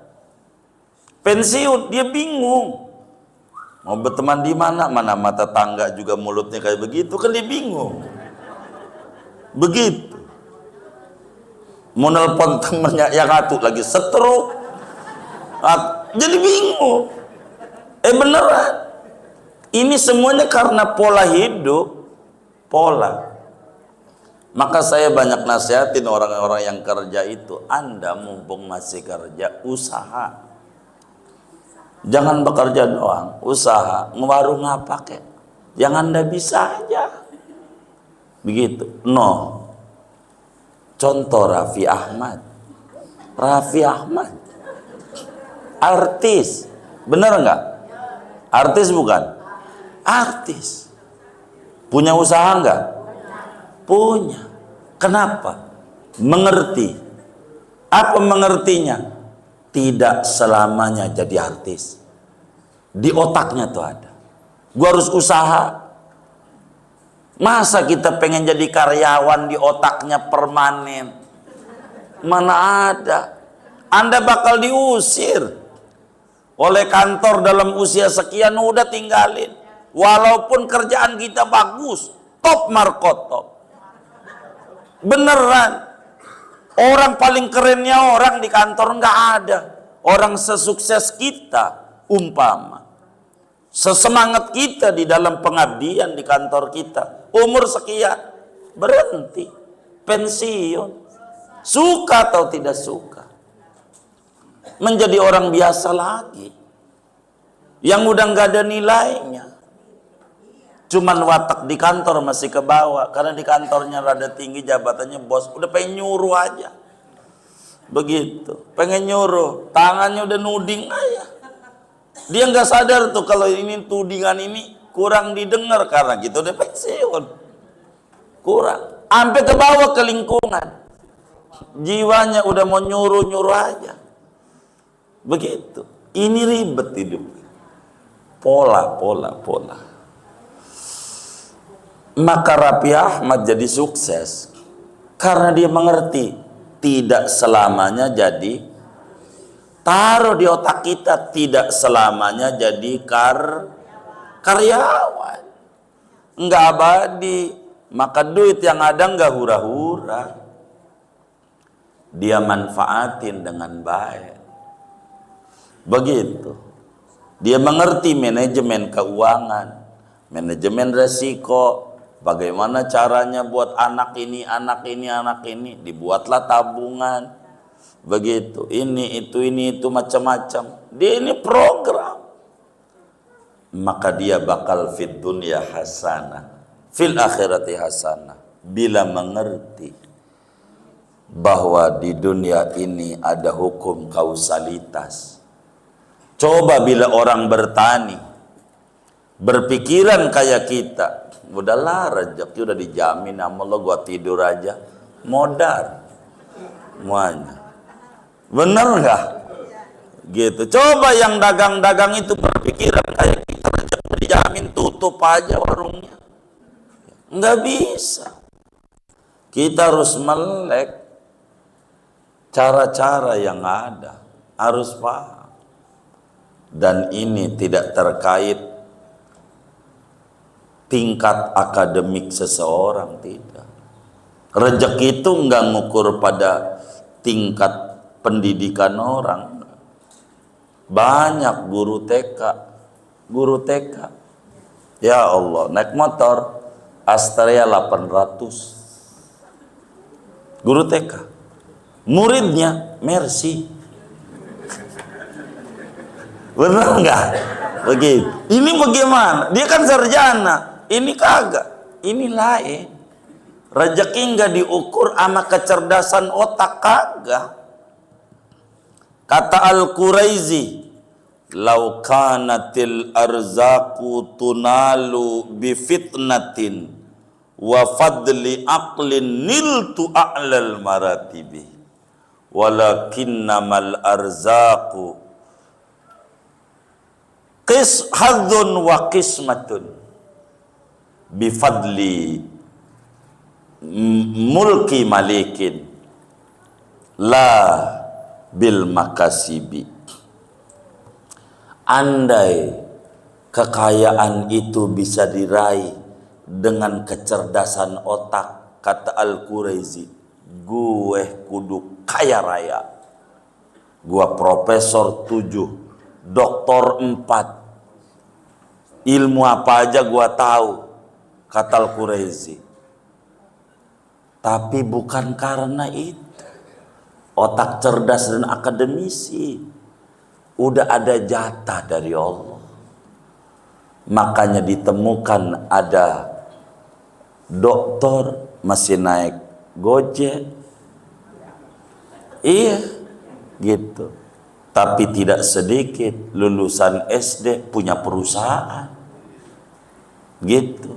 Pensiun, dia bingung. Mau berteman di mana? Mana mata tangga juga mulutnya kayak begitu, kan dia bingung. Begitu. Mau nelpon temennya yang satu lagi stroke. Jadi bingung. Beneran. Ini semuanya karena pola hidup. Pola. Maka saya banyak nasihatin orang-orang yang kerja itu. Anda mumpung masih kerja, usaha. Jangan bekerja doang, usaha. Ngewarung apa kek? Yang Anda bisa aja. Begitu. No. Contoh Raffi Ahmad. Raffi Ahmad. Artis. Bener nggak? Artis bukan? Artis. Punya usaha nggak? Punya. Kenapa? Mengerti. Apa mengertinya? Tidak selamanya jadi artis. Di otaknya tuh ada. Gua harus usaha. Masa kita pengen jadi karyawan di otaknya permanen? Mana ada. Anda bakal diusir oleh kantor dalam usia sekian, udah tinggalin. Walaupun kerjaan kita bagus, top markotop. Beneran. Orang paling kerennya orang di kantor nggak ada. Orang sesukses kita, umpama sesemangat kita di dalam pengabdian di kantor kita, umur sekian, berhenti, pensiun. Suka atau tidak suka, menjadi orang biasa lagi, yang udah nggak ada nilainya. Cuman watak di kantor masih ke bawah, karena di kantornya rada tinggi jabatannya bos, udah pengen nyuruh aja. Begitu, pengen nyuruh, tangannya udah nuding aja. Dia nggak sadar tuh kalau ini tudingan ini kurang didengar, karena gitu udah pensiun. Kurang, sampai ke bawah ke lingkungan. Jiwanya udah mau nyuruh-nyuruh aja. Begitu. Ini ribet hidup. Pola. Maka Raffi Ahmad jadi sukses karena dia mengerti tidak selamanya jadi, taruh di otak kita, tidak selamanya jadi karyawan. Enggak abadi. Maka duit yang ada enggak hura-hura. Dia manfaatin dengan baik. Begitu. Dia mengerti manajemen keuangan, manajemen resiko. Bagaimana caranya buat anak ini, dibuatlah tabungan. Begitu, ini itu macam-macam. Dia ini program. Maka dia bakal fid dunya hasanah, fil akhirati hasanah. Bila mengerti bahwa di dunia ini ada hukum kausalitas. Coba bila orang bertani, berpikiran kayak kita, udahlah rezeki udah dijamin sama Allah, gua tidur aja, modar semuanya. Bener nggak? Gitu. Coba yang dagang-dagang itu berpikiran kayak kita, rezeki dijamin, tutup aja warungnya. Nggak bisa. Kita harus melek cara-cara yang ada, harus paham. Dan ini tidak terkait tingkat akademik seseorang, tidak. Rezeki itu nggak ngukur pada tingkat pendidikan orang. Banyak guru TK, ya Allah, naik motor Astrea 800, guru TK, muridnya Mercy. Benar nggak? Begitu. Ini bagaimana? Dia kan sarjana, ini kagak, ini lain. Rezeki nggak diukur sama kecerdasan otak, kagak. Kata Al-Quraizi, "Lau kanatil arzaqu tunalu bi fitnatin wa fadli aqlin niltu a'lal maratibi walakinnamal arzaqu hadzun wa qismatun bifadli mulki malikin la bil makasibi." Andai kekayaan itu bisa diraih dengan kecerdasan otak, kata Al-Quraizi, gue kudu kaya raya, gue profesor 7, doktor 4, ilmu apa aja gua tahu, kata Al-Quraizi. Tapi bukan karena itu. Otak cerdas dan akademisi udah ada jatah dari Allah. Makanya ditemukan ada doktor masih naik Gojek. Iya, gitu. Tapi tidak sedikit lulusan SD punya perusahaan. Gitu.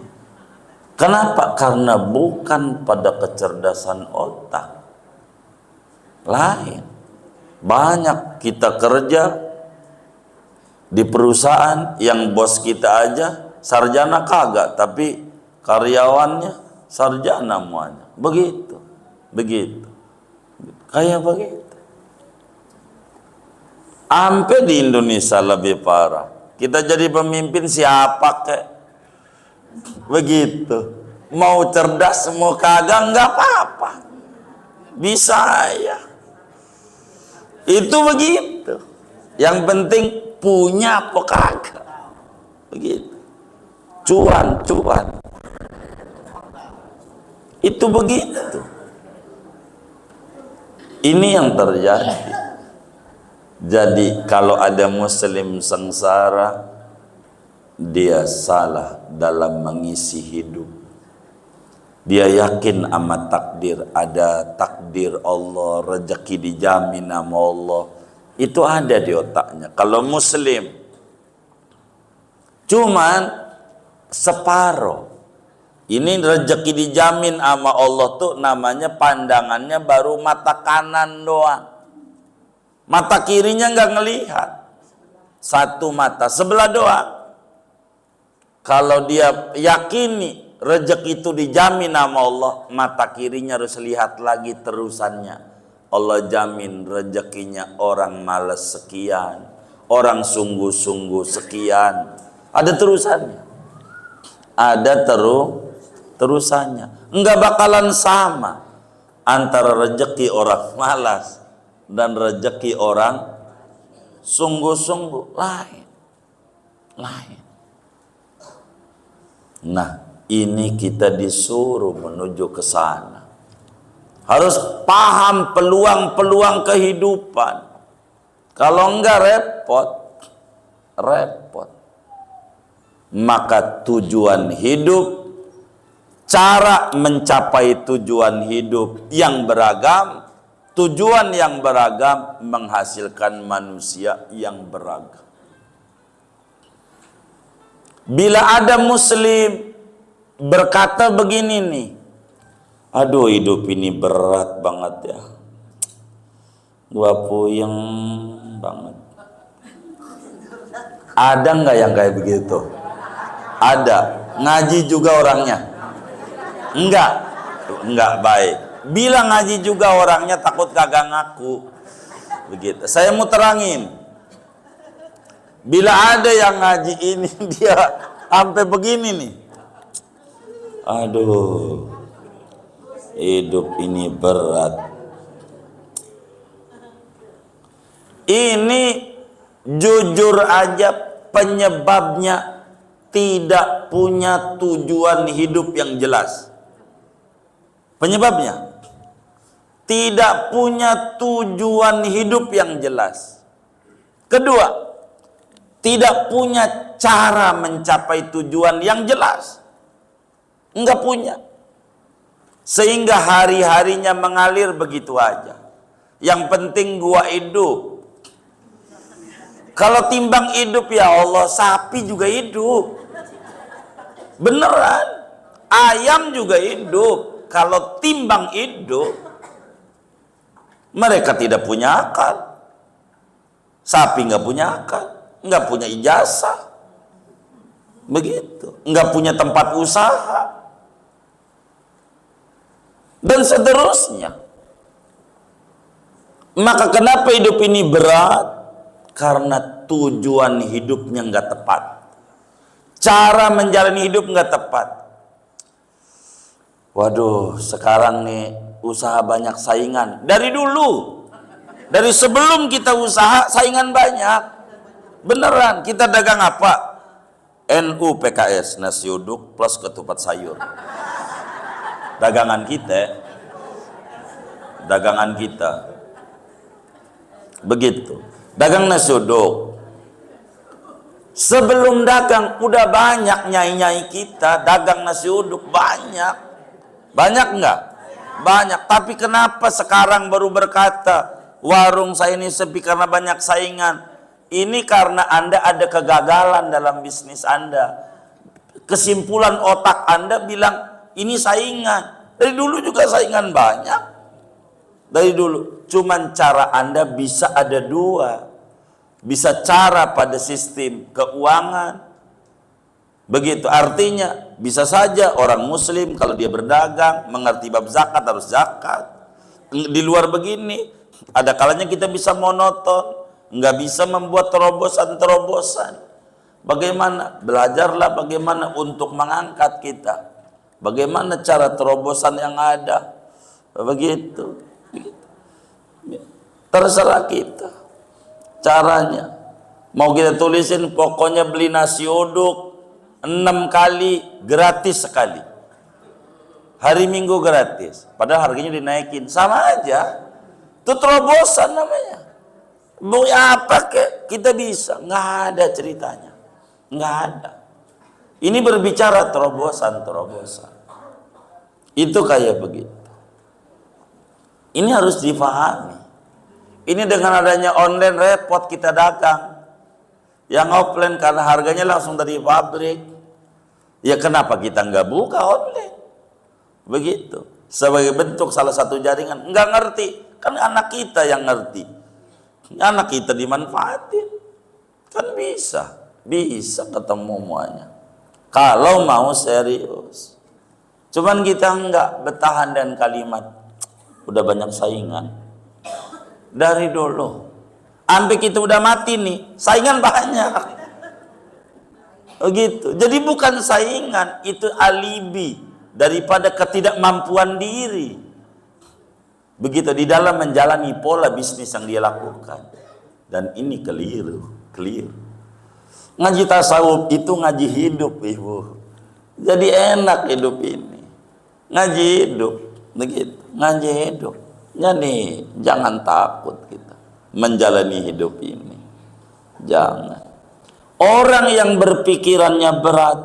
Kenapa? Karena bukan pada kecerdasan otak. Lain. Banyak kita kerja di perusahaan yang bos kita aja sarjana kagak, tapi karyawannya sarjana semuanya. Begitu. Begitu. Kayak begitu. Sampai di Indonesia lebih parah. Kita jadi pemimpin siapa kek? Begitu. Mau cerdas, mau kagak, nggak apa-apa. Bisa ya. Itu begitu. Yang penting punya apa kagak. Begitu. Cuan. Itu begitu. Ini yang terjadi. Jadi kalau ada muslim sengsara, dia salah dalam mengisi hidup. Dia yakin sama takdir, ada takdir Allah, rezeki dijamin sama Allah. Itu ada di otaknya. Kalau muslim cuman separuh. Ini rezeki dijamin sama Allah tuh namanya pandangannya baru mata kanan doang. Mata kirinya nggak ngelihat. Satu mata sebelah doang. Kalau dia yakini rezeki itu dijamin sama Allah, mata kirinya harus lihat lagi terusannya. Allah jamin rezekinya orang malas sekian, orang sungguh-sungguh sekian. Ada terusannya. Ada terusannya. Enggak bakalan sama antara rezeki orang malas dan rezeki orang sungguh-sungguh, lain. Nah, ini kita disuruh menuju ke sana. Harus paham peluang-peluang kehidupan. Kalau enggak repot. Maka tujuan hidup, cara mencapai tujuan hidup yang beragam Tujuan yang beragam menghasilkan manusia yang beragam. Bila ada muslim berkata begini nih, aduh hidup ini berat banget ya, gua puyeng banget. Ada nggak yang kayak begitu? Ada. Ngaji juga orangnya? Enggak baik. Bila ngaji juga orangnya takut kagak ngaku. Begitu. Saya mau terangin. Bila ada yang ngaji ini dia sampai begini nih. Aduh. Hidup ini berat. Ini jujur aja penyebabnya tidak punya tujuan hidup yang jelas. Penyebabnya tidak punya tujuan hidup yang jelas. Kedua, tidak punya cara mencapai tujuan yang jelas. Enggak punya. Sehingga hari-harinya mengalir begitu aja. Yang penting gua hidup. Kalau timbang hidup ya Allah, sapi juga hidup. Beneran. Ayam juga hidup. Kalau timbang hidup, mereka tidak punya akal. Sapi nggak punya akal, nggak punya ijazah, begitu, nggak punya tempat usaha, dan seterusnya. Maka kenapa hidup ini berat? Karena tujuan hidupnya nggak tepat, cara menjalani hidup nggak tepat. Waduh, sekarang nih usaha banyak saingan. Dari dulu, dari sebelum kita usaha saingan banyak. Beneran, kita dagang apa? NU PKS, nasi uduk plus ketupat sayur. Dagangan kita. Dagangan kita. Begitu. Dagang nasi uduk. Sebelum dagang udah banyak nyai-nyai kita dagang nasi uduk, banyak. Banyak enggak? Banyak. Tapi kenapa sekarang baru berkata warung saya ini sepi karena banyak saingan? Ini karena Anda ada kegagalan dalam bisnis Anda. Kesimpulan otak Anda bilang ini saingan. Dari dulu juga saingan banyak. Dari dulu. Cuman cara Anda bisa ada dua. Bisa cara pada sistem keuangan. Begitu, artinya bisa saja orang muslim kalau dia berdagang mengerti bab zakat harus zakat. Di luar begini ada kalanya kita bisa monoton, nggak bisa membuat terobosan-terobosan. Bagaimana? Belajarlah bagaimana untuk mengangkat kita, bagaimana cara terobosan yang ada. Begitu. Terserah kita caranya. Mau kita tulisin pokoknya beli nasi uduk 6 kali gratis sekali. Hari Minggu gratis. Padahal harganya dinaikin. Sama aja. Itu terobosan namanya. Mau apa kek? Kita bisa. Nggak ada ceritanya. Nggak ada. Ini berbicara terobosan-terobosan. Itu kayak begitu. Ini harus difahami. Ini dengan adanya online repot kita dagang. Yang offline karena harganya langsung dari pabrik. Ya kenapa kita nggak buka online? Begitu. Sebagai bentuk salah satu jaringan. Nggak ngerti. Kan anak kita yang ngerti. Anak kita dimanfaatin. Kan bisa. Bisa ketemu semuanya. Kalau mau serius. Cuman kita nggak bertahan dan kalimat. Udah banyak saingan. Dari dulu. Sampai kita udah mati nih. Saingan banyak. Begitu. Jadi bukan saingan, itu alibi daripada ketidakmampuan diri. Begitu di dalam menjalani pola bisnis yang dia lakukan. Dan ini keliru. Ngaji tasawuf itu ngaji hidup, Ibu. Jadi enak hidup ini. Ngaji hidup, begitu. Ngaji hidup. Jadi jangan takut kita menjalani hidup ini. Jangan. Orang yang berpikirannya berat,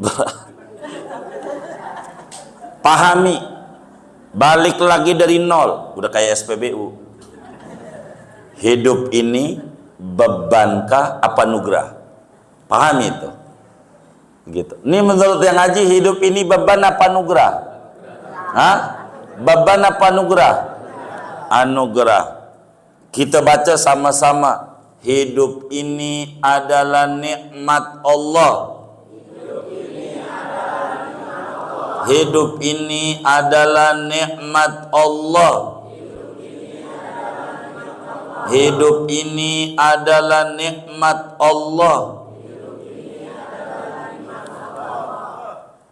berat. Pahami balik lagi dari nol, udah kayak SPBU. Hidup ini bebankah apa nugrah? Paham itu? Gitu. Ini menurut yang ngaji, hidup ini beban apa nugrah? Hah? Beban apa nugrah? Anugerah. Kita baca sama-sama. Hidup ini adalah nikmat Allah. Hidup ini adalah nikmat Allah. Hidup ini adalah nikmat Allah.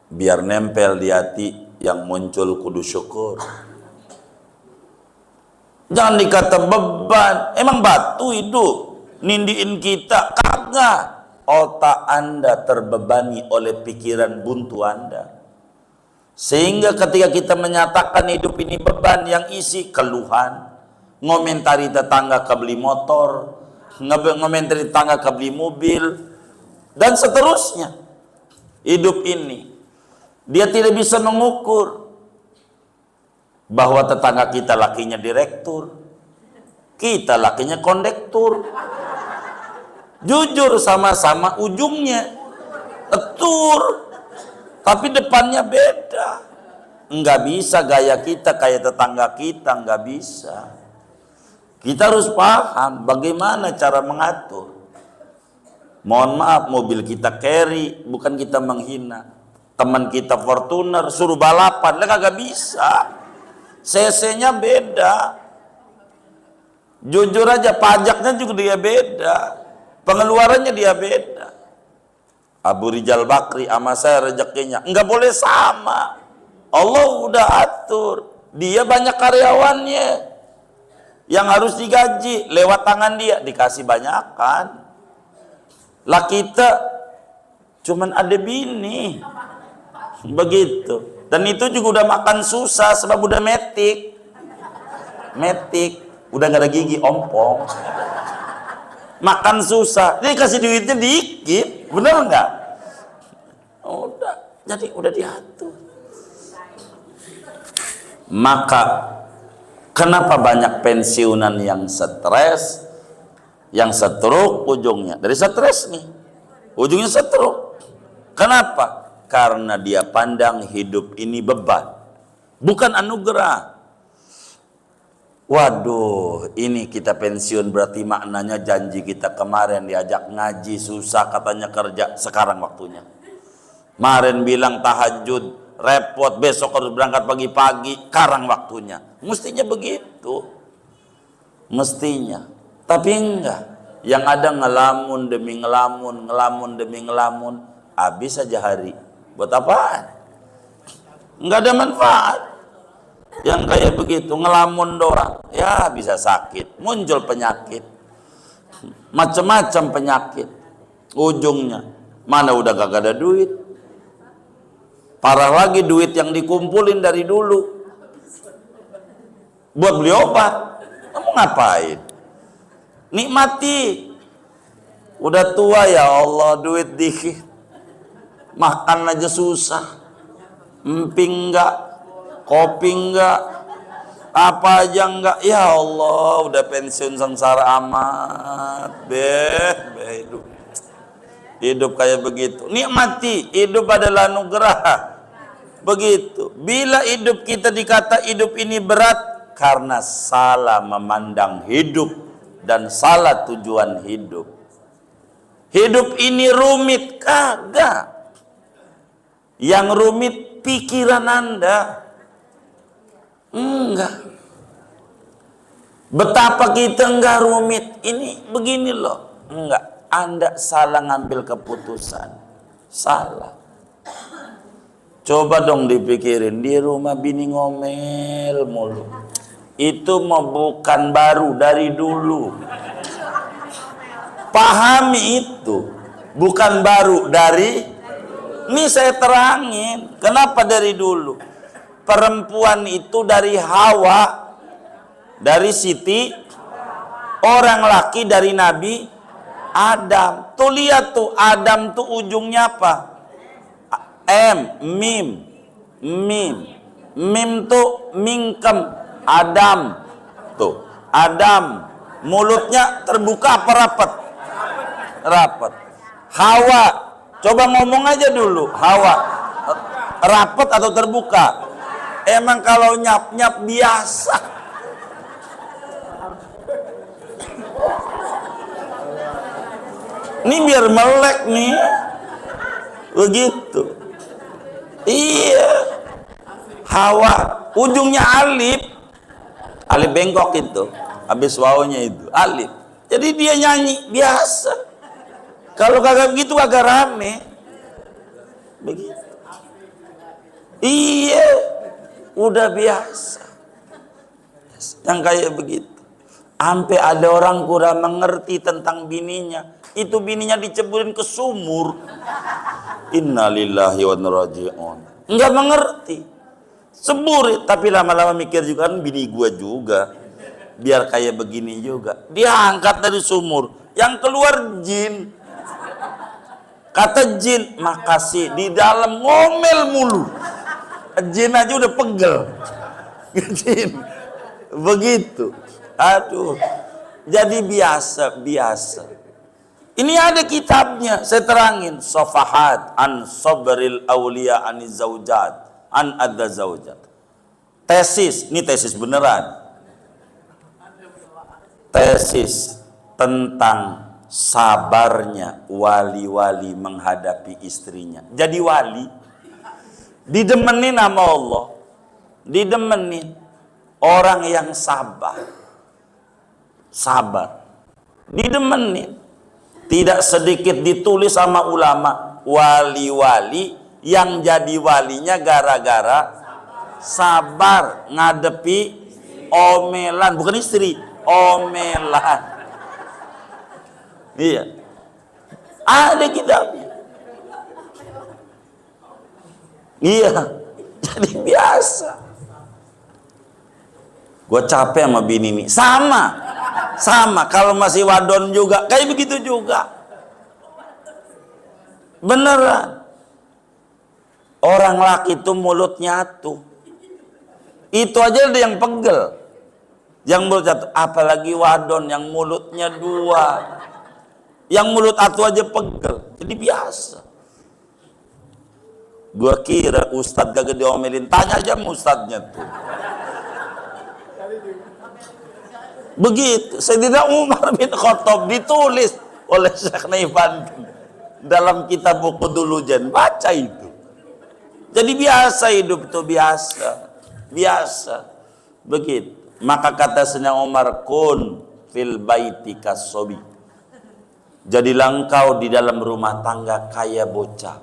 Biar nempel di hati, yang muncul kudu syukur. Jangan dikata beban. Emang batu hidup nindiin kita? Kagak. Otak Anda terbebani oleh pikiran buntu Anda. Sehingga ketika kita menyatakan hidup ini beban, yang isi keluhan, ngomentari tetangga kebeli motor, ngomentari tetangga kebeli mobil, dan seterusnya. Hidup ini dia tidak bisa mengukur bahwa tetangga kita lakinya direktur, kita lakinya kondektur. Jujur, sama-sama ujungnya etur, tapi depannya beda. Enggak bisa gaya kita kayak tetangga kita, enggak bisa. Kita harus paham bagaimana cara mengatur. Mohon maaf, mobil kita carry, bukan kita menghina. Teman kita Fortuner suruh balapan, lah kagak bisa. CC-nya beda. Jujur aja, pajaknya juga dia beda, pengeluarannya dia beda. Abu Rizal Bakri sama saya rezekinya enggak boleh sama. Allah udah atur. Dia banyak karyawannya yang harus digaji, lewat tangan dia dikasih banyakan. Lah kita cuman ada bini. Begitu. Dan itu juga udah makan susah sebab udah metik. Udah gak ada gigi, ompong. Makan susah. Dia kasih duitnya dikit. Bener nggak? Udah. Jadi udah diatur. Maka kenapa banyak pensiunan yang stres, yang stroke ujungnya? Dari stres nih. Ujungnya stroke. Kenapa? Karena dia pandang hidup ini beban, bukan anugerah. Waduh, ini kita pensiun berarti maknanya janji kita kemarin diajak ngaji susah katanya kerja, sekarang waktunya. Kemarin bilang tahajud repot, besok harus berangkat pagi-pagi, sekarang waktunya. Mestinya begitu. Mestinya. Tapi enggak. Yang ada ngelamun demi ngelamun, ngelamun demi ngelamun, habis saja hari. Buat apaan? Enggak ada manfaat. Yang kayak begitu ngelamun doang, ya bisa sakit, muncul penyakit, macam-macam penyakit. Ujungnya mana udah gak ada duit, parah lagi duit yang dikumpulin dari dulu buat beli obat. Kamu ngapain? Nikmati. Udah tua ya Allah, duit dikit, makan aja susah, emping enggak, kopi enggak, apa aja enggak. Ya Allah, udah pensiun sengsara amat. Hidup kayak begitu. Nikmati, hidup adalah anugerah. Begitu. Bila hidup kita dikata hidup ini berat, karena salah memandang hidup dan salah tujuan hidup. Hidup ini rumit, kagak. Yang rumit pikiran Anda. Enggak. Betapa kita enggak rumit. Ini begini loh. Enggak. Anda salah ngambil keputusan. Salah. Coba dong dipikirin. Di rumah bini ngomel mulu. Itu mau bukan baru, dari dulu. Pahami itu. Bukan baru, dari. Ini saya terangin. Kenapa dari dulu? Perempuan itu dari Hawa, dari Siti, orang laki dari Nabi Adam. Tuh lihat tuh, Adam tuh ujungnya apa? M, mim, mim. Mim tuh mingkem, Adam. Tuh, Adam. Mulutnya terbuka apa rapat? Rapat. Hawa, coba ngomong aja dulu. Hawa, rapat atau terbuka? Emang kalau nyap-nyap biasa. Ini biar melek nih. Begitu. Iya. Hawa, ujungnya alif. Alif bengkok itu. Habis wawunya itu, alif. Jadi dia nyanyi biasa. Kalau kagak begitu kagak rame. Begitu. Iya. Udah biasa. Yang kayak begitu. Sampai ada orang kurang mengerti tentang bininya. Itu bininya diceburin ke sumur. Innalillahi wa inna ilaihi raji'un. Enggak mengerti. Sebur, tapi lama-lama mikir juga kan bini gua juga. Biar kayak begini juga. Dia angkat dari sumur. Yang keluar jin. Kata jin, makasih. Di dalam ngomel mulu. Jin aja udah pegel. Jin. Begitu. Aduh. Jadi biasa. Ini ada kitabnya, saya terangin. Safahat an sabril awliya aniz zaujat an adza zaujat. Tesis, ini tesis beneran. Tesis tentang sabarnya wali-wali menghadapi istrinya. Jadi wali didemenin sama Allah. Didemenin orang yang sabar. Sabar. Didemenin. Tidak sedikit ditulis sama ulama, wali-wali yang jadi walinya gara-gara sabar ngadepi omelan, bukan istri, omelan. Iya. Ada kitabnya. Iya. Jadi biasa. Gue capek sama bini nih. Sama, kalau masih wadon juga kayak begitu juga. Beneran. Orang laki itu mulutnya tuh. Itu aja ada yang pegel. Yang mulut satu, apalagi wadon yang mulutnya dua. Yang mulut satu aja pegel. Jadi biasa. Gua kira ustadz kagak diomelin, tanya aja sama ustadznya tuh. Begitu, Sayyidina Umar bin Khattab ditulis oleh Syekh Naifan dalam kitab buku dulu Jen, baca itu. Jadi biasa hidup itu biasa, begitu. Maka kata Sayyidina Umar, kun fil baiti kasobi. Jadilah engkau di dalam rumah tangga kayak bocah.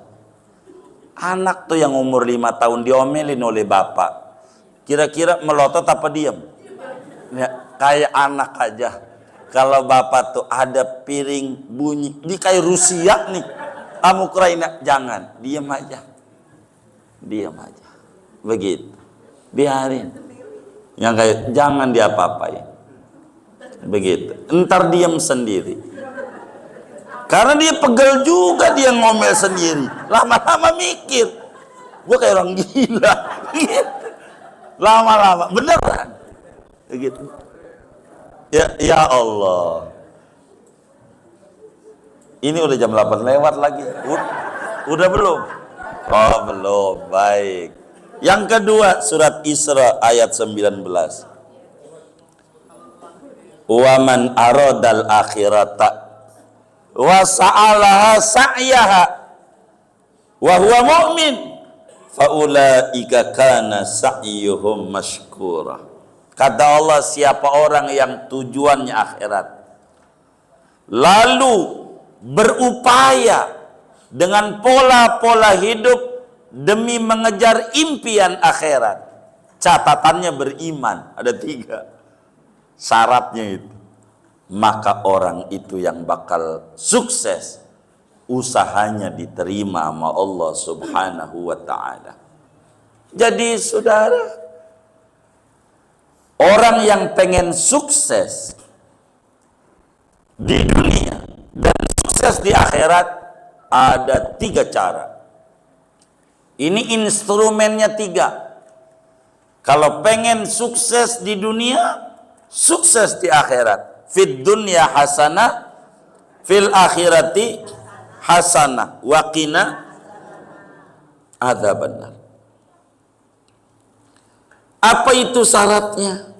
Anak tuh yang umur 5 tahun diomelin oleh bapak, kira-kira melotot apa diam? Ya, kayak anak aja. Kalau bapak tuh ada piring bunyi, di kayak Rusia nih, Ukraina, jangan, diam aja, begitu, biarin. Yang kayak jangan diapa-apain, begitu. Ntar diam sendiri, karena dia pegel juga, dia ngomel sendiri. Lama-lama mikir, gue kayak orang gila, gitu. Lama-lama beneran. Begitu. Ya Allah. Ini udah jam 8 lewat lagi. Udah belum? Oh, belum. Baik. Yang kedua, surat Isra ayat 19. Wa man aradal akhirata wa sa'alaha sa'yaha wa huwa mu'min fa ulaika kana sa'yuhum mashkura. Kata Allah, siapa orang yang tujuannya akhirat, lalu berupaya dengan pola-pola hidup demi mengejar impian akhirat, catatannya beriman, ada 3 syaratnya itu, maka orang itu yang bakal sukses, usahanya diterima sama Allah Subhanahu wa ta'ala. Jadi saudara, orang yang pengen sukses di dunia dan sukses di akhirat, ada 3 cara. Ini instrumennya 3. Kalau pengen sukses di dunia, sukses di akhirat. Fid dunya hasanah, fil akhirati hasanah, wa qina adzabannar. Apa itu syaratnya?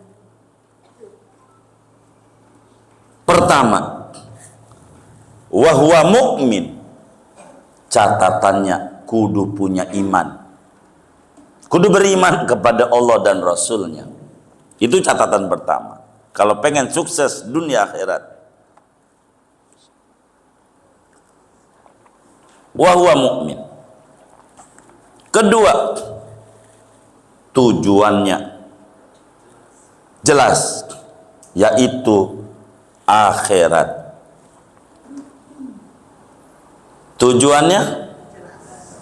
Pertama, wa huwa mu'min. Catatannya kudu punya iman. Kudu beriman kepada Allah dan Rasulnya. Itu catatan pertama. Kalau pengen sukses dunia akhirat. Wa huwa mu'min. Kedua, tujuannya jelas, yaitu akhirat. Tujuannya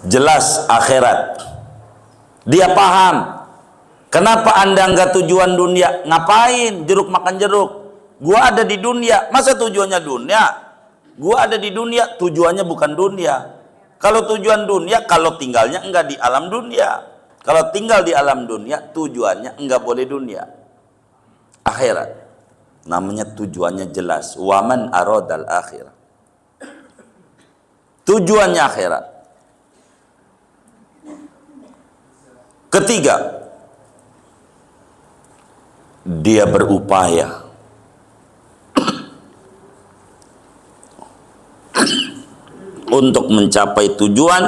jelas, akhirat. Dia paham. Kenapa Anda enggak tujuan dunia? Ngapain jeruk makan jeruk? Gua ada di dunia, masa tujuannya dunia? Gua ada di dunia, tujuannya bukan dunia. Kalau tujuan dunia, kalau tinggalnya enggak di alam dunia. Kalau tinggal di alam dunia, tujuannya enggak boleh dunia. Akhirat. Namanya tujuannya jelas. Waman aradal akhirah. Tujuannya akhirat. Ketiga, dia berupaya untuk mencapai tujuan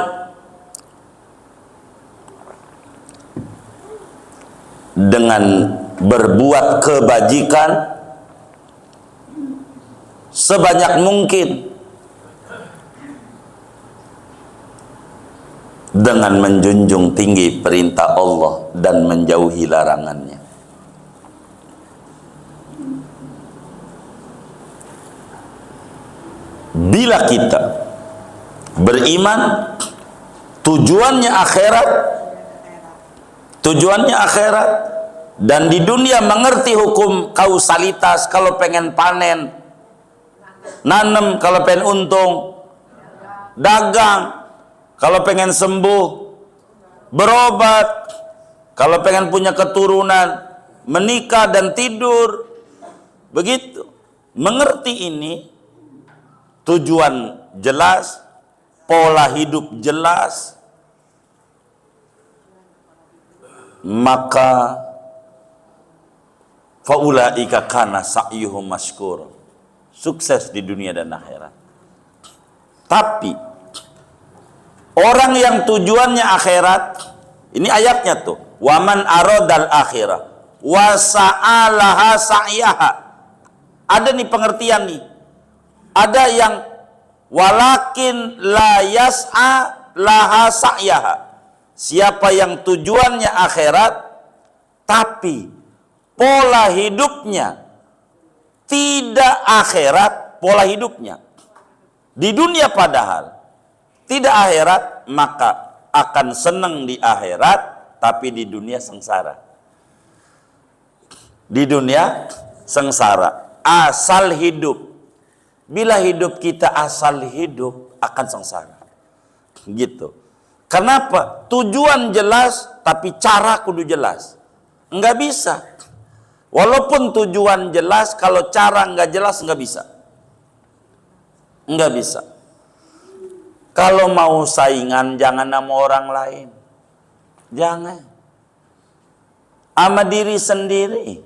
dengan berbuat kebajikan sebanyak mungkin, dengan menjunjung tinggi perintah Allah dan menjauhi larangannya. Bila kita beriman, tujuannya akhirat, dan di dunia mengerti hukum kausalitas. Kalau pengen panen, nanem. Kalau pengen untung, dagang. Kalau pengen sembuh, berobat. Kalau pengen punya keturunan, menikah dan tidur. Begitu. Mengerti ini, tujuan jelas, pola hidup jelas, maka faulaika kana sa'yuhum mashkur. Sukses di dunia dan akhirat. Tapi orang yang tujuannya akhirat, ini ayatnya tuh, waman aradal akhirah wa sa'alaha sa'yaha. Ada nih pengertian nih. Ada yang walakin la yas'a laha sa'yaha. Siapa yang tujuannya akhirat tapi pola hidupnya tidak akhirat, pola hidupnya di dunia padahal tidak akhirat, maka akan senang di akhirat tapi di dunia sengsara. Di dunia sengsara. Asal hidup. Bila hidup kita asal hidup, akan sengsara. Gitu. Kenapa? Tujuan jelas, tapi cara kudu jelas. Enggak bisa. Walaupun tujuan jelas, kalau cara enggak jelas, enggak bisa. Enggak bisa. Kalau mau saingan, jangan sama orang lain. Jangan. Sama diri sendiri.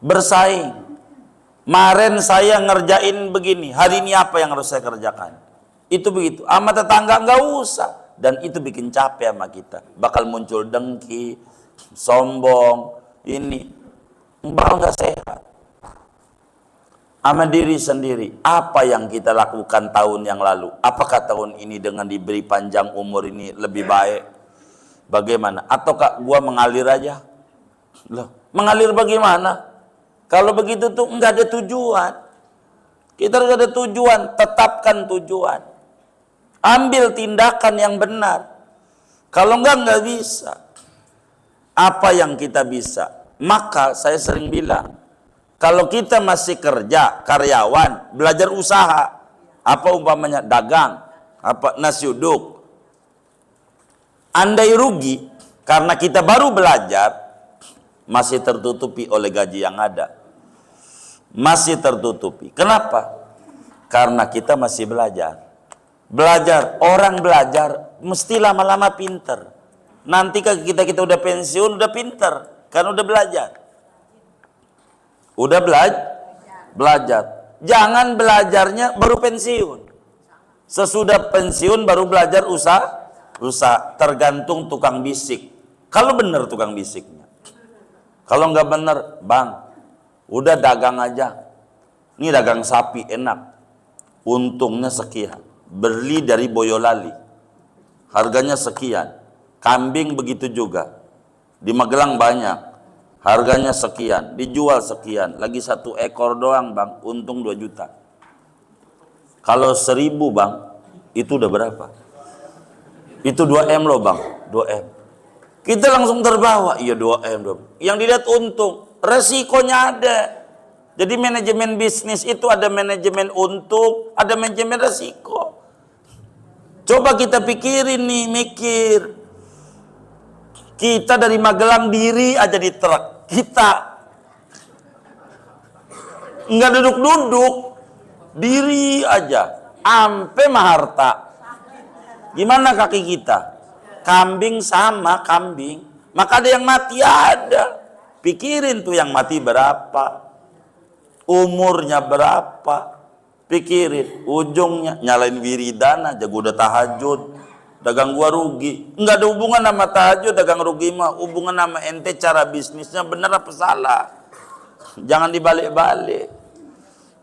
Bersaing. Kemarin saya ngerjain begini, hari ini apa yang harus saya kerjakan? Itu begitu. Sama tetangga nggak usah. Dan itu bikin capek sama kita. Bakal muncul dengki, sombong, ini. Bakal nggak sehat. Sama diri sendiri. Apa yang kita lakukan tahun yang lalu? Apakah tahun ini dengan diberi panjang umur ini lebih baik? Bagaimana? Ataukah gua mengalir aja? Loh, mengalir bagaimana? Kalau begitu tuh enggak ada tujuan. Kita harus ada tujuan, tetapkan tujuan. Ambil tindakan yang benar. Kalau enggak bisa. Apa yang kita bisa? Maka saya sering bilang, kalau kita masih kerja, karyawan, belajar usaha, apa umpamanya dagang, apa nasi uduk. Andai rugi karena kita baru belajar, masih tertutupi oleh gaji yang ada. Masih tertutupi. Kenapa? Karena kita masih belajar. Belajar, orang belajar mesti lama-lama pinter. Nanti kita udah pensiun, udah pinter, kan udah belajar. Udah belajar. Jangan belajarnya baru pensiun. Sesudah pensiun baru belajar usaha. Tergantung tukang bisik. Kalau benar tukang bisiknya. Kalau nggak benar, bang, udah dagang aja. Ini dagang sapi enak. Untungnya sekian. Beli dari Boyolali. Harganya sekian. Kambing begitu juga. Di Magelang banyak. Harganya sekian. Dijual sekian. Lagi 1 ekor doang bang. Untung 2 juta. Kalau 1000 bang. Itu udah berapa? Itu 2M loh bang. 2M. Kita langsung terbawa. Iya 2M. Yang dilihat untung. Resikonya ada. Jadi manajemen bisnis itu ada manajemen untung. Ada manajemen resiko. Coba kita pikirin nih. Mikir. Kita dari Magelang diri aja di truk. Kita nggak duduk-duduk, diri aja. Ampe Maharta. Gimana kaki kita? Kambing sama kambing. Maka ada yang mati ada. Pikirin tuh yang mati berapa. Umurnya berapa. Pikirin. Ujungnya nyalain wiridan aja. Gua udah tahajud. Dagang gua rugi. Enggak ada hubungan sama tahajud, dagang rugi mah. Hubungan sama ente cara bisnisnya bener apa salah. Jangan dibalik-balik.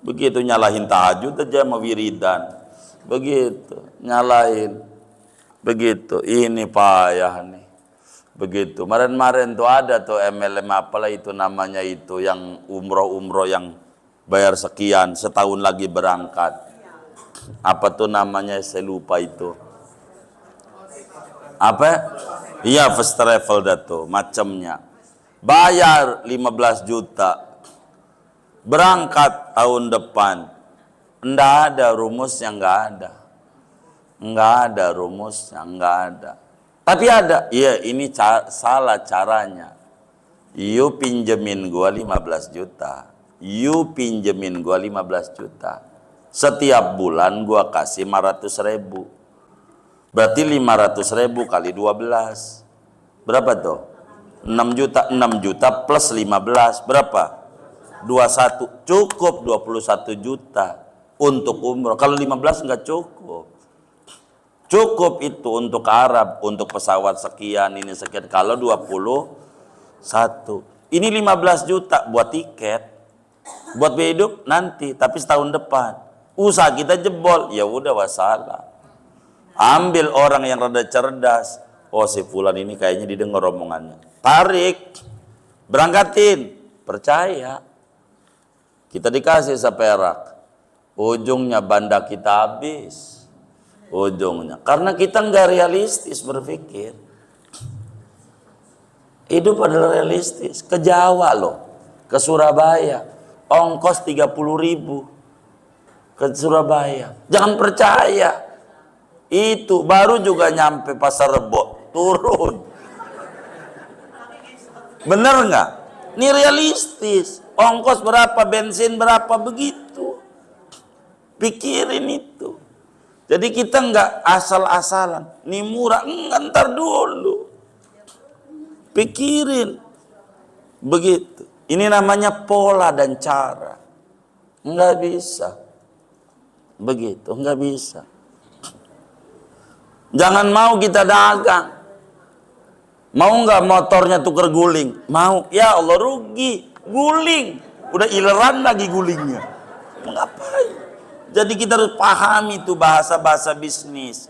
Begitu nyalahin tahajud aja sama wiridan. Begitu. Nyalahin. Begitu. Ini payah nih. Begitu. Kemarin-kemarin tuh ada tuh MLM apalah itu namanya itu. Yang umroh-umroh yang bayar sekian. Setahun lagi berangkat. Apa tuh namanya saya lupa itu. Apa? Iya, first travel dah tuh, macamnya. Bayar 15 juta. Berangkat tahun depan. Enggak ada rumusnya, enggak ada. Enggak ada rumusnya, enggak ada. Tapi ada. Iya, ini salah caranya. You pinjemin gua 15 juta. You pinjemin gua 15 juta. Setiap bulan gua kasih 500.000. Berarti 500.000 kali 12. Berapa tuh? 6 juta. 6 juta plus 15. Berapa? 21. Cukup 21 juta untuk umroh. Kalau 15 enggak cukup. Cukup itu untuk ke Arab. Untuk pesawat sekian, ini sekian. Kalau 21. Ini 15 juta buat tiket. Buat biaya hidup nanti. Tapi setahun depan. Usaha kita jebol. Ya udah wassalam. Ambil orang yang rada cerdas. Oh si fulan ini kayaknya didengar omongannya. Tarik. Berangkatin. Percaya. Kita dikasih seperak. Ujungnya banda kita habis. Ujungnya. Karena kita nggak realistis berpikir. Hidup adalah realistis. Ke Jawa loh. Ke Surabaya. Ongkos 30.000. Ke Surabaya. Jangan percaya. Itu baru juga nyampe Pasar Rebo, turun. Bener nggak? Ini realistis. Ongkos berapa, bensin berapa, begitu. Pikirin itu. Jadi kita nggak asal-asalan. Ini murah, ntar dulu. Pikirin. Begitu. Ini namanya pola dan cara. Nggak bisa. Begitu, nggak bisa. Jangan mau kita dagang. Mau nggak motornya tuker guling? Mau. Ya Allah rugi. Guling. Udah ileran lagi gulingnya. Ngapain? Jadi kita harus pahami itu bahasa-bahasa bisnis.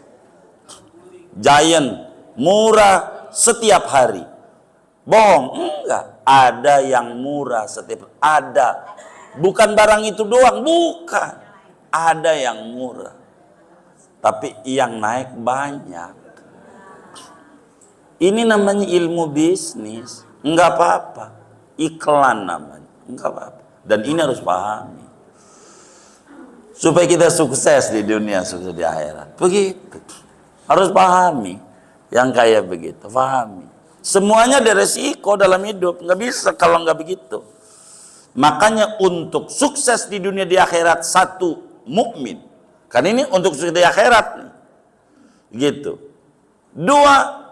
Giant. Murah setiap hari. Bohong? Enggak. Ada yang murah setiap hari. Ada. Bukan barang itu doang. Bukan. Ada yang murah. Tapi yang naik banyak. Ini namanya ilmu bisnis. Enggak apa-apa. Iklan namanya. Enggak apa-apa. Dan ini harus pahami. Supaya kita sukses di dunia, sukses di akhirat. Begitu. Harus pahami. Yang kayak begitu. Pahami. Semuanya ada resiko dalam hidup, nggak bisa kalau nggak begitu. Makanya untuk sukses di dunia di akhirat, satu, mukmin. Kan ini untuk sukses di akhirat, gitu. Dua,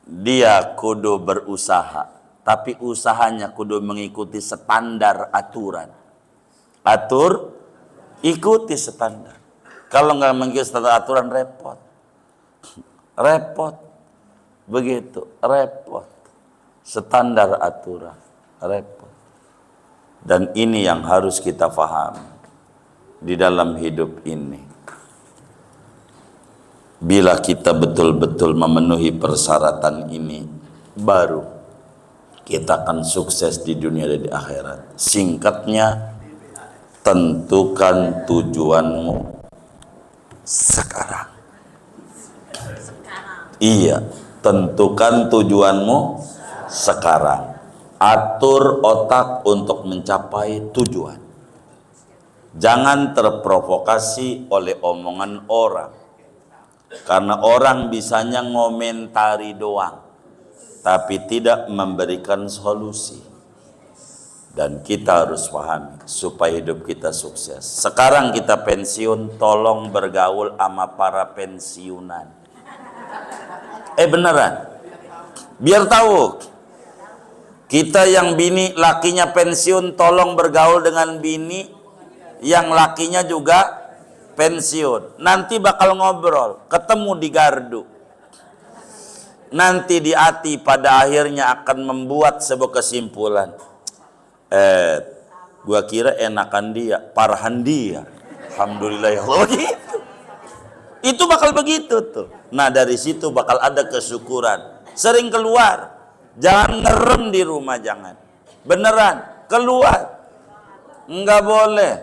dia kudu berusaha, tapi usahanya kudu mengikuti standar aturan. Ikuti standar. Kalau nggak mengikuti standar aturan, repot. Begitu, repot. Standar aturan, repot. Dan ini yang harus kita pahami di dalam hidup ini. Bila kita betul-betul memenuhi persyaratan ini, baru kita akan sukses di dunia dan di akhirat. Singkatnya, tentukan tujuanmu sekarang. Iya, tentukan tujuanmu sekarang. Atur otak untuk mencapai tujuan. Jangan terprovokasi oleh omongan orang. Karena orang bisanya ngomentari doang, tapi tidak memberikan solusi. Dan kita harus pahami supaya hidup kita sukses. Sekarang kita pensiun, tolong bergaul sama para pensiunan. Beneran. Biar tahu. Kita yang bini lakinya pensiun, tolong bergaul dengan bini yang lakinya juga pensiun. Nanti bakal ngobrol, ketemu di gardu. Nanti di hati pada akhirnya akan membuat sebuah kesimpulan. Gua kira enakan dia, parahan dia. Alhamdulillah ya Allah, gitu. Itu bakal begitu tuh. Nah dari situ bakal ada kesyukuran. Sering keluar. Jangan ngerem di rumah, jangan. Beneran, keluar. Enggak boleh.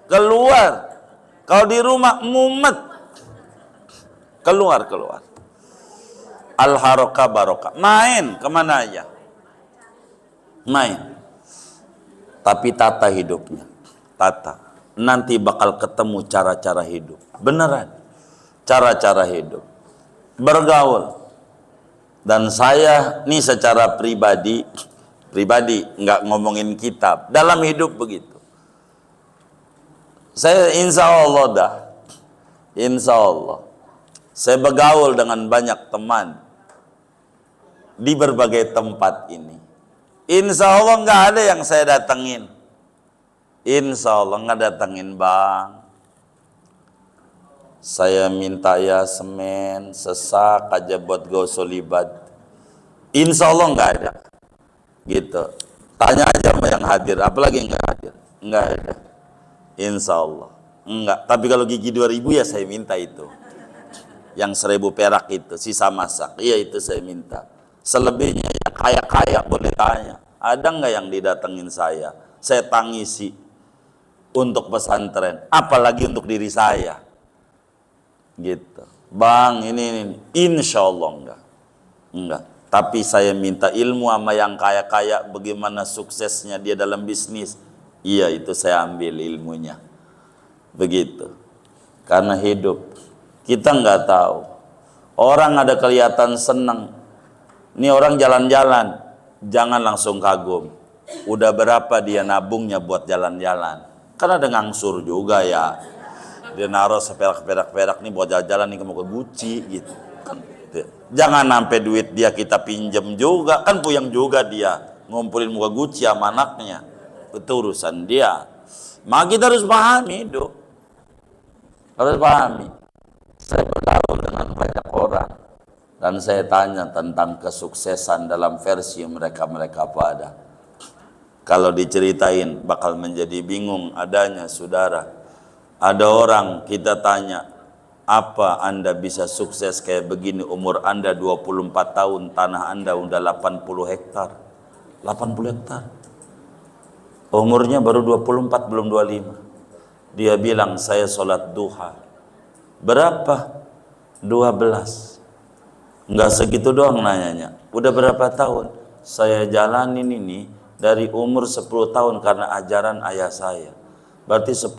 Keluar. Kalau di rumah mumet. Keluar. Al-harokah barokah. Main kemana aja. Main. Tapi tata hidupnya. Tata. Nanti bakal ketemu cara-cara hidup. Beneran. Cara-cara hidup. Bergaul. Dan saya nih secara pribadi nggak ngomongin kitab, dalam hidup begitu. Saya insya Allah saya bergaul dengan banyak teman di berbagai tempat ini. Insya Allah nggak ada yang saya datengin. Insya Allah nggak datengin bang. Saya minta ya semen, sesak aja buat gosolibat. Insya Allah nggak ada. Gitu. Tanya aja sama yang hadir, apalagi nggak hadir. Nggak ada. Insya Allah. Enggak. Tapi kalau gigi 2000 ya saya minta itu. Yang 1000 perak itu, sisa masak. Iya itu saya minta. Selebihnya ya kaya-kaya boleh tanya. Ada nggak yang didatengin saya? Saya tangisi untuk pesantren. Apalagi untuk diri saya. Gitu. Bang ini insya Allah enggak. Tapi saya minta ilmu sama yang kaya-kaya, bagaimana suksesnya dia dalam bisnis. Iya itu saya ambil ilmunya. Begitu. Karena hidup kita nggak tahu. Orang ada kelihatan senang. Ini orang jalan-jalan, jangan langsung kagum. Udah berapa dia nabungnya buat jalan-jalan? Karena ada ngangsur juga ya. Dia naruh seperak-perak nih buat jalan-jalan nih mau ke Gucci gitu. Jangan sampai duit dia kita pinjam juga, kan puyeng juga dia ngumpulin muka Gucci sama anaknya. Itu urusan dia. Maka kita harus pahami itu. Harus pahami. Saya bergaul dengan banyak orang dan saya tanya tentang kesuksesan dalam versi mereka pada. Kalau diceritain bakal menjadi bingung adanya saudara. Ada orang kita tanya, apa Anda bisa sukses kayak begini, umur Anda 24 tahun, tanah Anda udah 80 hektar. 80 hektar. Umurnya baru 24, belum 25. Dia bilang, saya sholat duha. Berapa? 12. Enggak segitu doang nanyanya. Udah berapa tahun? Saya jalanin ini dari umur 10 tahun karena ajaran ayah saya. Berarti 10,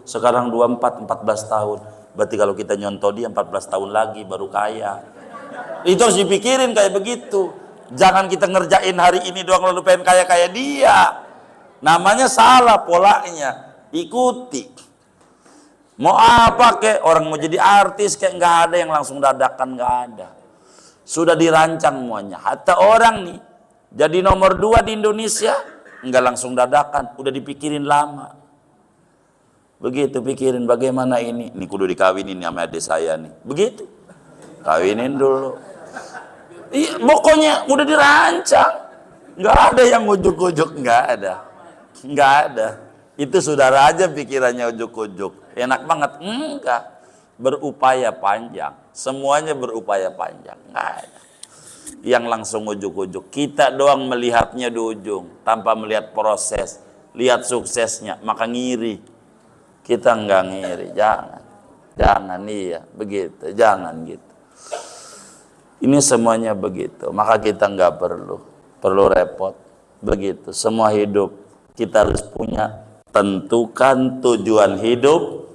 sekarang 24, 14 tahun. Berarti kalau kita nyontoh dia 14 tahun lagi baru kaya. Itu harus dipikirin kayak begitu. Jangan kita ngerjain hari ini doang lalu pengen kaya dia. Namanya salah polanya. Ikuti. Mau apa kek, orang mau jadi artis kek, nggak ada yang langsung dadakan, nggak ada. Sudah dirancang semuanya. Hatta orang nih jadi nomor 2 di Indonesia, nggak langsung dadakan, udah dipikirin lama. Begitu pikirin bagaimana ini kudu dikawinin sama adik saya nih. Begitu. Kawinin dulu. Iya, pokoknya udah dirancang. Nggak ada yang ujuk-ujuk, nggak ada. Nggak ada. Itu saudara aja pikirannya ujuk-ujuk. Enak banget. Enggak. Berupaya panjang. Semuanya berupaya panjang. Nggak ada. Yang langsung ujuk-ujuk. Kita doang melihatnya di ujung. Tanpa melihat proses. Lihat suksesnya. Maka ngiri. Kita nggak ngiri. Jangan. Jangan, iya. Begitu. Jangan gitu. Ini semuanya begitu. Maka kita nggak perlu repot. Begitu. Semua hidup kita harus punya. Tentukan tujuan hidup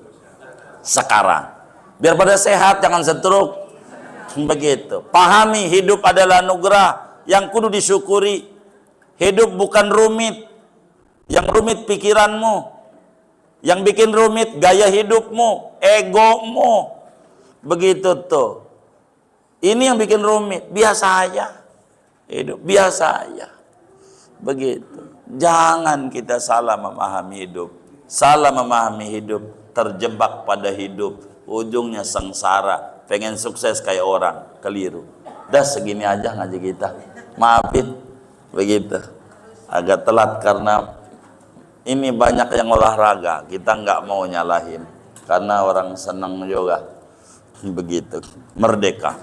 sekarang. Biar pada sehat, jangan stroke. Begitu. Pahami hidup adalah anugerah yang kudu disyukuri. Hidup bukan rumit. Yang rumit pikiranmu. Yang bikin rumit gaya hidupmu, egomu. Begitu tuh. Ini yang bikin rumit. Biasa aja. Hidup biasa aja. Begitu. Jangan kita salah memahami hidup. Salah memahami hidup, terjebak pada hidup, ujungnya sengsara. Pengen sukses kayak orang, keliru. Dah segini aja ngaji kita. Maafin, begitu. Agak telat karena ini banyak yang olahraga. Kita nggak mau nyalahin, karena orang senang juga. Begitu, merdeka.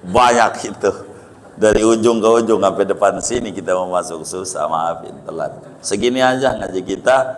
Banyak itu. Dari ujung ke ujung sampai depan sini kita mau masuk susah, maafin telat. Segini aja ngaji kita.